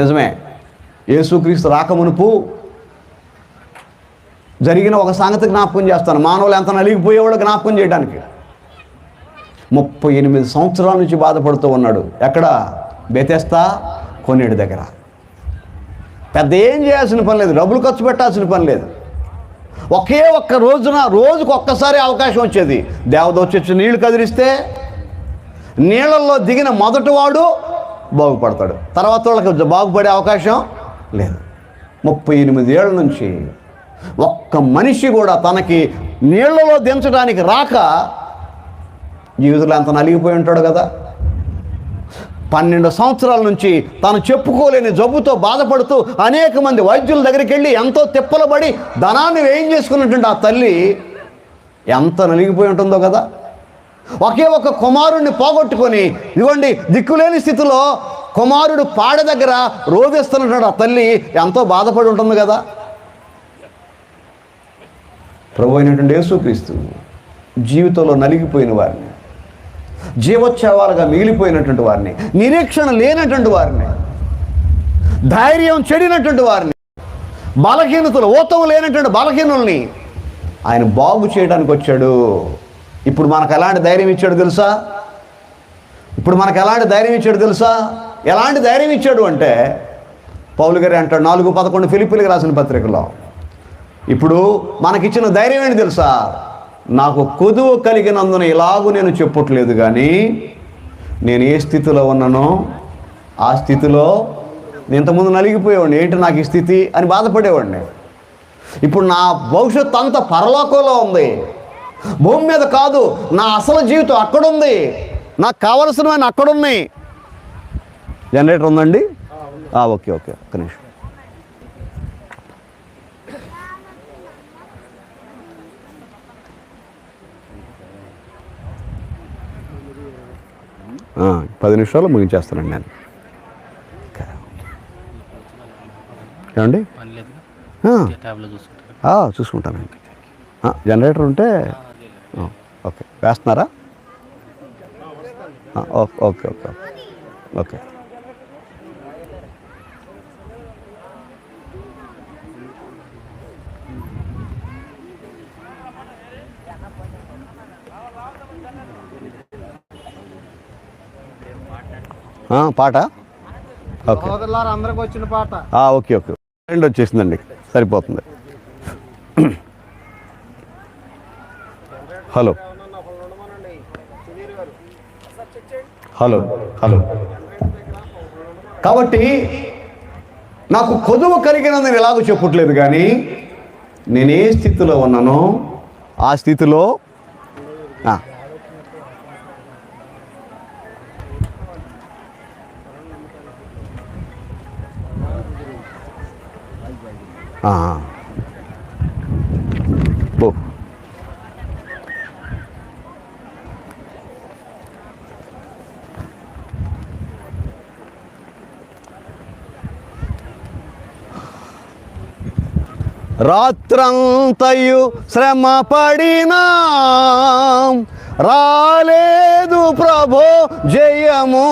నిజమే, యేసుక్రీస్తు రాకమునుపు జరిగిన ఒక సంగతి జ్ఞాపకం చేస్తాను. మానవులు ఎంత నలిగిపోయేవాడు జ్ఞాపకం చేయడానికి. 38 సంవత్సరాల నుంచి బాధపడుతూ ఉన్నాడు. ఎక్కడ? బెతెస్దా కొనేడు దగ్గర. పెద్ద ఏం చేయాల్సిన పని లేదు, డబ్బులు ఖర్చు పెట్టాల్సిన పని లేదు. ఒకే ఒక్క రోజుకు ఒక్కసారి అవకాశం వచ్చేది. దేవదూత వచ్చి నీళ్లు కదిలిస్తే నీళ్ళల్లో దిగిన మొదటివాడు బాగుపడతాడు, తర్వాత వాళ్ళకి బాగుపడే అవకాశం లేదు. 38 ఏళ్ళ నుంచి ఒక్క మనిషి కూడా తనకి నీళ్లలో దించడానికి రాక జీవితంలో అంత నలిగిపోయి ఉంటాడు కదా. 12 సంవత్సరాల నుంచి తాను చెప్పుకోలేని జబ్బుతో బాధపడుతూ అనేక మంది వైద్యుల దగ్గరికి వెళ్ళి ఎంతో తిప్పలబడి ధనాన్ని వ్యయం చేసుకున్నటువంటి ఆ తల్లి ఎంత నలిగిపోయి ఉంటుందో కదా. ఒకే ఒక కుమారుణ్ణి పోగొట్టుకొని ఇదిగోండి దిక్కులేని స్థితిలో కుమారుడు పాడ దగ్గర రోధిస్తున్నటువంటి ఆ తల్లి ఎంతో బాధపడి ఉంటుంది కదా. ప్రభు అయినటువంటి యేసుక్రీస్తు జీవితంలో నలిగిపోయిన వారిని, జీవోత్సవాలుగా మిగిలిపోయినటువంటి వారిని, నిరీక్షణ లేనటువంటి వారిని, ధైర్యం చెడినటువంటి వారిని, బలహీనతలు ఓతం లేనటువంటి బలహీనుల్ని ఆయన బాగు చేయడానికి వచ్చాడు. ఇప్పుడు మనకు ఎలాంటి ధైర్యం ఇచ్చాడు తెలుసా? ఎలాంటి ధైర్యం ఇచ్చాడు అంటే పౌలు గారు అంటాడు 4:11 ఫిలిప్పీలకు రాసిన పత్రికలో, ఇప్పుడు మనకిచ్చిన ధైర్యం ఏంటి తెలుసా? నాకు కొదువ కలిగినందున ఇలాగూ నేను చెప్పట్లేదు కానీ నేను ఏ స్థితిలో ఉన్నానో ఆ స్థితిలో ఇంతకుముందు నలిగిపోయేవాడిని. ఏంటి నాకు ఈ స్థితి అని బాధపడేవాడిని. ఇప్పుడు నా భవిష్యత్తు అంతా పరలోకంలో ఉంది, భూమి మీద కాదు. నా అసలు జీవితం అక్కడుంది, నాకు కావలసినవన్నీ అక్కడున్నాయి. జనరేటర్ ఉందండి? ఓకే ఒక్క నిమిషం. ఆ, 10 నిమిషాల్లో ముగించేస్తానండి నేను. ఏమండి? చూసుకుంటానండి. జనరేటర్ ఉంటే ఓకే వేస్తున్నారా? Okay okay okay okay. పాట ఓకే, అందరికి వచ్చిన పాట ఓకే ఓకే. రెండు వచ్చేసిందండి, సరిపోతుంది. Hello hello hello. కాబట్టి నాకు కొదువు కలిగినందుకు ఎలాగో చెప్పట్లేదు కానీ నేను ఏ స్థితిలో ఉన్నానో ఆ స్థితిలో రాత్రంతయు శ్రమ పడినా రాలేదు ప్రభో జయము,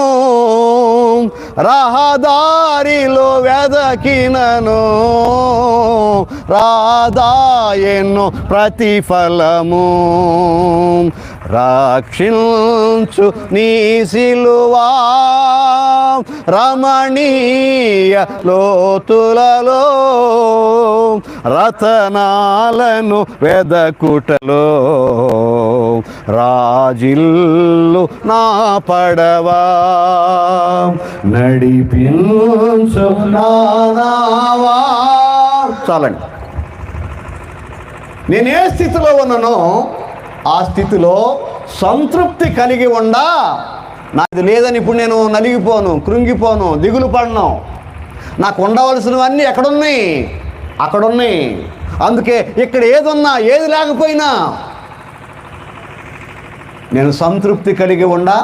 రహదారిలో వెదకినను రాదాయెను ప్రతిఫలము. రక్షించు నీ సిలువా రమణీయ లోతులలో రతనాలను వెదకుటలో రాజిల్లు నా పడవా నడిపించు నా నావా. చాలండి. నేను ఏ స్థితిలో ఉన్నానో ఆ స్థితిలో సంతృప్తి కలిగి ఉండా, నాది లేదని ఇప్పుడు నేను నలిగిపోను, కృంగిపోను, దిగులు పడను. నాకు ఉండవలసినవన్నీ ఎక్కడున్నాయి? అక్కడున్నాయి. అందుకే ఇక్కడ ఏదున్నా ఏది లేకపోయినా నేను సంతృప్తి కలిగి ఉండా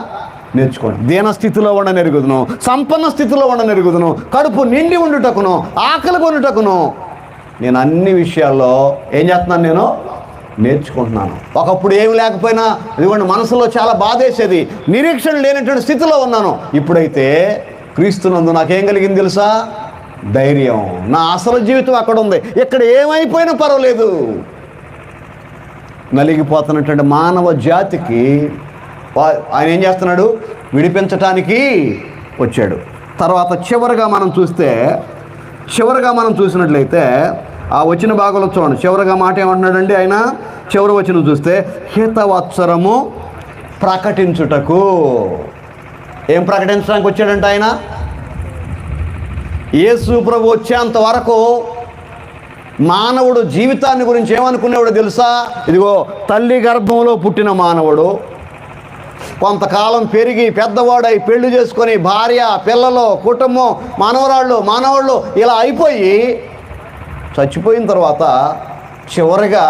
నేర్చుకోండి. దీన స్థితిలో ఉండ నెరుగుదును, సంపన్న స్థితిలో ఉండ నెరుగుదును, కడుపు నిండి ఉండుటకును, ఆకలి కొనుటకును నేను అన్ని విషయాల్లో ఏం చేస్తున్నాను? నేను నేర్చుకుంటున్నాను. ఒకప్పుడు ఏమి లేకపోయినా ఇదిగోండి మనసులో చాలా బాధేసేది, నిరీక్షణ లేనటువంటి స్థితిలో ఉన్నాను. ఇప్పుడైతే క్రీస్తునందు నాకేం కలిగింది తెలుసా? ధైర్యం. నా అసలు జీవితం అక్కడ ఉంది. ఇక్కడ ఏమైపోయినా పర్వాలేదు. నలిగిపోతున్నటువంటి మానవ జాతికి ఆయన ఏం చేస్తున్నాడు? విడిపించటానికి వచ్చాడు. తర్వాత చివరిగా మనం చూసినట్లయితే ఆ వచ్చిన భాగంలో చూడండి. చివరిగా మాట ఏమంటున్నాడండి ఆయన? చివరి వచ్చిన చూస్తే హితవత్సరము ప్రకటించుటకు. ఏం ప్రకటించడానికి వచ్చాడంటే ఆయన? యేసు ప్రభు వచ్చేంత వరకు మానవుడు జీవితాన్ని గురించి ఏమనుకునేవాడు తెలుసా? ఇదిగో తల్లి గర్భంలో పుట్టిన మానవుడు కొంతకాలం పెరిగి పెద్దవాడై పెళ్లి చేసుకొని భార్య, పిల్లలు, కుటుంబం, మానవాళ్ళు ఇలా అయిపోయి చచ్చిపోయిన తర్వాత చివరిగా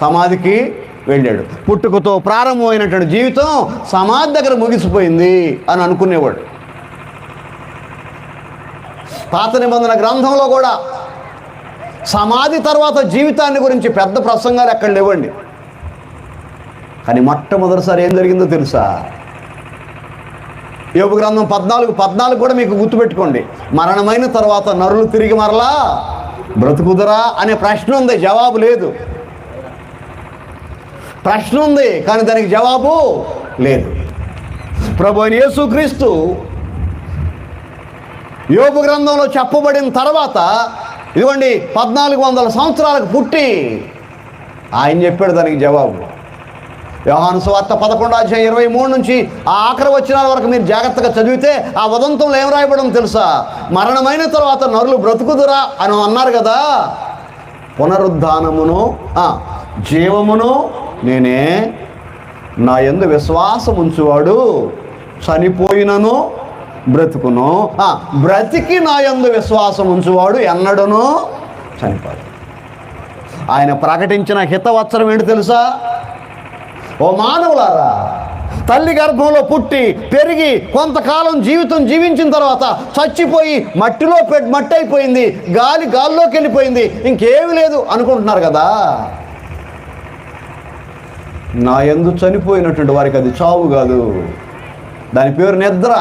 సమాధికి వెళ్ళాడు. పుట్టుకతో ప్రారంభమైనటువంటి జీవితం సమాధి దగ్గర ముగిసిపోయింది అని అనుకునేవాడు. పాత నిబంధన గ్రంథంలో కూడా సమాధి తర్వాత జీవితాన్ని గురించి పెద్ద ప్రసంగాలు ఎక్కడ లేవండి. కానీ మొట్టమొదటిసారి ఏం జరిగిందో తెలుసా? యోబు గ్రంథం 14 కూడా మీకు గుర్తుపెట్టుకోండి. మరణమైన తర్వాత నరులు తిరిగి మరలా బ్రతుకుదరా అనే ప్రశ్న ఉంది, జవాబు లేదు. ప్రశ్న ఉంది కానీ దానికి జవాబు లేదు. ప్రభు అయిన యేసుక్రీస్తు యోబు గ్రంథంలో చెప్పబడిన తర్వాత ఇదిగోండి 1400 సంవత్సరాలకు పుట్టి ఆయన చెప్పాడు దానికి జవాబు. యోహాను సువార్త 11:23 నుంచి ఆ ఆఖరి వచనాల వరకు మీరు జాగ్రత్తగా చదివితే ఆ ఉదంతంలో ఏం రాయబడడం తెలుసా? మరణమైన తర్వాత నరులు బ్రతుకుదురా అని అన్నారు కదా. పునరుద్ధానమును జీవమును నేనే, నా యందు విశ్వాసం ఉంచువాడు చనిపోయినను బ్రతుకును, బ్రతికి నా యందు విశ్వాసం ఉంచువాడు ఎన్నడను చనిపోడు. ఆయన ప్రకటించిన హితవత్సరం ఏంటి తెలుసా? ఓ మానవులారా, తల్లి గర్భంలో పుట్టి పెరిగి కొంతకాలం జీవితం జీవించిన తర్వాత చచ్చిపోయి మట్టి అయిపోయింది, గాల్లోకి వెళ్ళిపోయింది, ఇంకేమీ లేదు అనుకుంటున్నారు కదా. నా యందు చనిపోయినటువంటి వారికి అది చావు కాదు, దాని పేరు నిద్ర.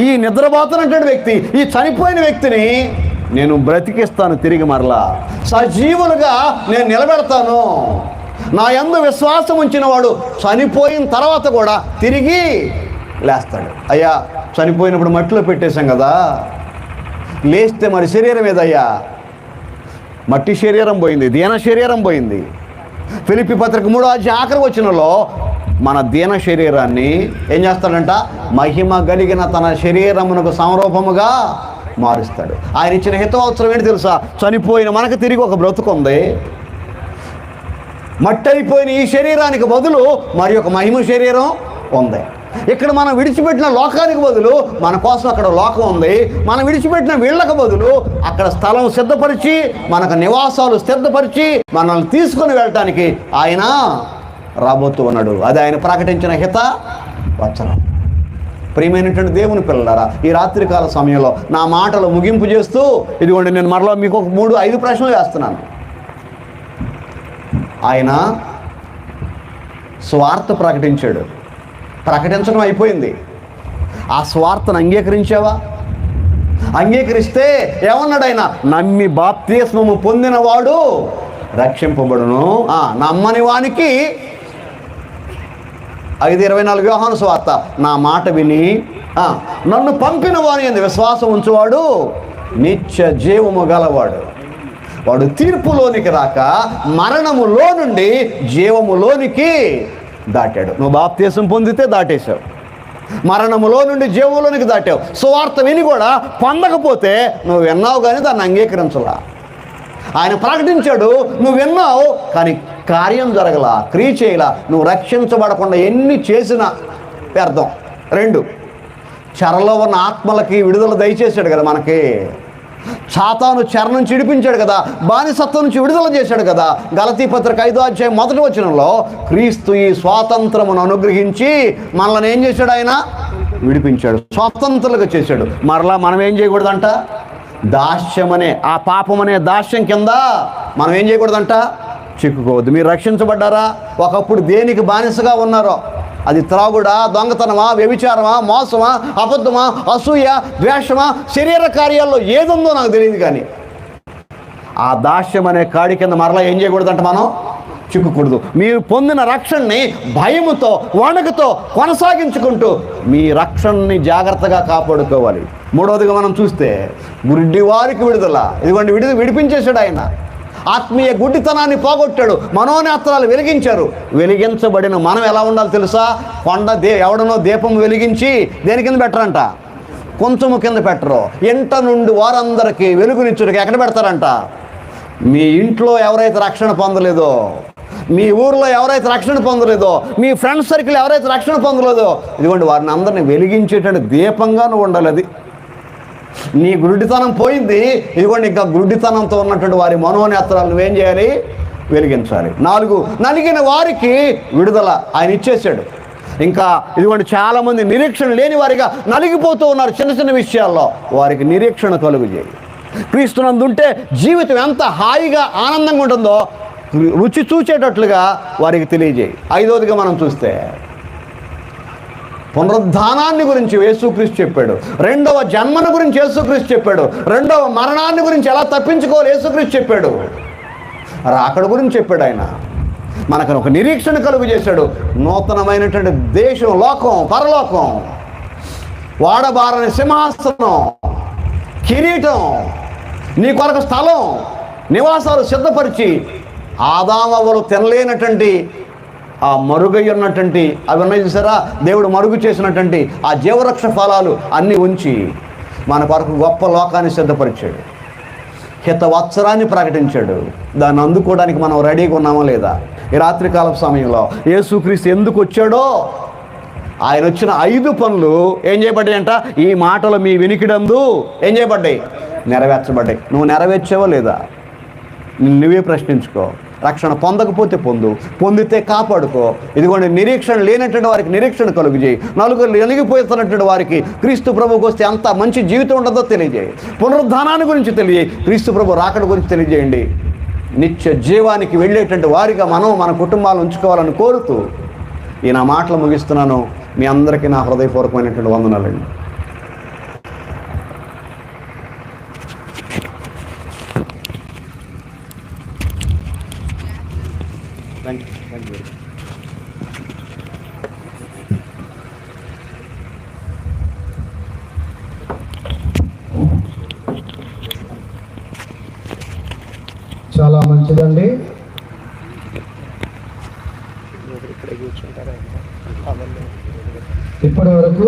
ఈ నిద్రపోతున్నటువంటి వ్యక్తి, ఈ చనిపోయిన వ్యక్తిని నేను బ్రతికిస్తాను, తిరిగి మరలా సజీవులుగా నేను నిలబెడతాను. నా యందు విశ్వాసం ఉంచిన వాడు చనిపోయిన తర్వాత కూడా తిరిగి లేస్తాడు. అయ్యా చనిపోయినప్పుడు మట్టిలో పెట్టేశాం కదా, లేస్తే మరి శరీరం ఏదయ్యా? మట్టి శరీరం పోయింది, దీన శరీరం పోయింది. ఫిలిప్పీ పత్రిక 3 ఆఖరి వచనంలో మన దీన శరీరాన్ని ఏం చేస్తాడంట? మహిమ కలిగిన తన శరీరమునకు సమరూపముగా మారుస్తాడు. ఆయన ఇచ్చిన హితవత్సరం ఏంటి తెలుసా? చనిపోయిన మనకు తిరిగి ఒక బ్రతుకుంది. మట్టి అయిపోయిన ఈ శరీరానికి బదులు మరి ఒక మహిమ శరీరం ఉంది. ఇక్కడ మనం విడిచిపెట్టిన లోకానికి బదులు మన కోసం అక్కడ లోకం ఉంది. మనం విడిచిపెట్టిన వీళ్ళకు బదులు అక్కడ స్థలం సిద్ధపరిచి, మనకు నివాసాలు సిద్ధపరిచి మనల్ని తీసుకుని వెళ్ళటానికి ఆయన రాబోతూ ఉన్నాడు. అది ఆయన ప్రకటించిన హితవత్సరం. ప్రియమైనటువంటి దేవుని పిల్లలారా, ఈ రాత్రికాల సమయంలో నా మాటలు ముగింపు చేస్తూ ఇదిగోండి నేను మరలా మీకు ఒక 3-5 ప్రశ్నలు వేస్తున్నాను. ఆయన స్వార్థ ప్రకటించాడు, ప్రకటించడం అయిపోయింది. ఆ స్వార్థను అంగీకరించావా? అంగీకరిస్తే ఏమన్నాడు ఆయన? నమ్మి బాప్తిస్మము పొందినవాడు రక్షింపబడును, నమ్మని వానికి 5:24 యోహాను సువార్త, నా మాట విని నన్ను పంపిన వాని యందు విశ్వాసం ఉంచువాడు నిత్య జీవము గలవాడు. వాడు తీర్పులోనికి రాక మరణములో నుండి జీవములోనికి దాటాడు. నువ్వు బాప్తిసం పొందితే దాటేశావు, మరణములో నుండి జీవంలోనికి దాటావు. సువార్త విని కూడా పొందకపోతే నువ్వు విన్నావు కానీ దాన్ని అంగీకరించలా. ఆయన ప్రకటించాడు, నువ్వు విన్నావు కానీ కార్యం జరగలా, క్రియ చేయలా. నువ్వు రక్షించబడకుండా ఎన్ని చేసినా వ్యర్థం. 2, చెరలో ఉన్న ఆత్మలకి విడుదల దయచేశాడు కదా మనకి. సాతాను చెర నుంచి విడిపించాడు కదా, బానిసత్వం నుంచి విడుదల చేశాడు కదా. గలతీ పత్రిక 5వ అధ్యాయం 1వ వచనంలో క్రీస్తు ఈ స్వాతంత్రమును అనుగ్రహించి మనల్ని ఏం చేశాడు? ఆయన విడిపించాడు, స్వాతంత్రులుగా చేశాడు. మరలా మనం ఏం చేయకూడదంట? దాస్యమనే ఆ పాపమనే దాస్యం కింద మనం ఏం చేయకూడదంట? చిక్కుకోవద్దు. మీరు రక్షించబడ్డారా? ఒకప్పుడు దేనికి బానిసగా ఉన్నారో, అది త్రాగుడా, దొంగతనమా, వ్యభిచారమా, మోసమా, అబద్ధమా, అసూయ, ద్వేషమా, శరీర కార్యాల్లో ఏదుందో నాకు తెలియదు, కానీ ఆ దాస్యం అనే కాడి కింద మరలా ఏం చేయకూడదంట? మనం చిక్కుకూడదు. మీరు పొందిన రక్షణని భయముతో, వణుకుతో కొనసాగించుకుంటూ మీ రక్షణని జాగ్రత్తగా కాపాడుకోవాలి. 3వదిగా మనం చూస్తే గుడ్డి వారికి విడుదల. ఇదిగోండి, విడిపించేశాడు ఆయన. ఆత్మీయ గుడ్డితనాన్ని పోగొట్టాడు, మనోనేత్రాలు వెలిగించారు. వెలిగించబడిన మనం ఎలా ఉండాలి తెలుసా? ఎవడనో దీపం వెలిగించి దేని కింద పెట్టరంట? కొంచెము కింద పెట్టరు. ఇంట నుండి వారందరికీ వెలుగునిచ్చుడికి ఎక్కడ పెడతారంట? మీ ఇంట్లో ఎవరైతే రక్షణ పొందలేదో, మీ ఊర్లో ఎవరైతే రక్షణ పొందలేదో, మీ ఫ్రెండ్స్ సర్కిల్ ఎవరైతే రక్షణ పొందలేదో, ఇదిగోండి వారిని అందరినీ వెలిగించేటట్టు దీపంగా నువ్వు ఉండాలి. అది నీ గుడ్డితనం పోయింది. ఇదిగోండి ఇంకా గుడ్డితనంతో ఉన్నటువంటి వారి మనోనేత్రాలు నువ్వేం చేయాలి? వెలిగించాలి. 4, నలిగిన వారికి విడుదల ఆయన ఇచ్చేసాడు. ఇంకా ఇదిగోండి చాలామంది నిరీక్షణ లేని వారిగా నలిగిపోతూ ఉన్నారు చిన్న చిన్న విషయాల్లో. వారికి నిరీక్షణ కలుగు చేయి. క్రీస్తునందుంటే జీవితం ఎంత హాయిగా ఆనందంగా ఉంటుందో రుచి చూచేటట్లుగా వారికి తెలియజేయి. 5వదిగా మనం చూస్తే పునరుద్ధానాన్ని గురించి యేసుక్రీస్తు చెప్పాడు. 2వ జన్మను గురించి యేసుక్రీస్తు చెప్పాడు. 2వ మరణాన్ని గురించి ఎలా తప్పించుకోవాలి యేసుక్రీస్తు చెప్పాడు. రాకడ గురించి చెప్పాడు. ఆయన మనకు ఒక నిరీక్షణ కలుగు చేశాడు. నూతనమైనటువంటి దేశం, లోకం, పరలోకం, వాడబారని సింహాసనం, కిరీటం, నీ కొరకు స్థలం, నివాసాలు సిద్ధపరిచి ఆదామవ్వలు తినలేనటువంటి ఆ మరుగై ఉన్నటువంటి అవి ఉన్నాయి చూసారా, దేవుడు మరుగు చేసినటువంటి ఆ జీవవృక్ష ఫలాలు అన్నీ ఉంచి మన కొరకు గొప్ప లోకాన్ని సిద్ధపరిచాడు. హితవత్సరాన్ని ప్రకటించాడు. దాన్ని అందుకోవడానికి మనం రెడీగా ఉన్నామా లేదా? ఈ రాత్రికాల సమయంలో యేసుక్రీస్తు ఎందుకు వచ్చాడో, ఆయన వచ్చిన 5 పనులు ఏం చేయబడ్డాయంట? ఈ మాటలు మీ వినికిడందు ఏం చేయబడ్డాయి? నెరవేర్చబడ్డాయి. నువ్వు నెరవేర్చావో లేదా? నువ్వే ప్రశ్నించుకో. రక్షణ పొందకపోతే పొందితే కాపాడుకో. ఇదిగోండి, నిరీక్షణ లేనటువంటి వారికి నిరీక్షణ కలుగు చేయి. నలుగురు నలిగిపోతున్నటువంటి వారికి క్రీస్తు ప్రభువుకి వస్తే అంత మంచి జీవితం ఉంటుందో తెలియజేయి. పునరుద్ధానాన్ని గురించి తెలియజేయి. క్రీస్తు ప్రభు రాకడ గురించి తెలియజేయండి. నిత్య జీవానికి వెళ్ళేటువంటి వారిగా మన కుటుంబాలు ఉంచుకోవాలని కోరుతూ ఈ నా మాటలు ముగిస్తున్నాను. మీ అందరికీ నా హృదయపూర్వకమైనటువంటి వందనాలండి. చాలా మంచిదండి. ఇప్పటి వరకు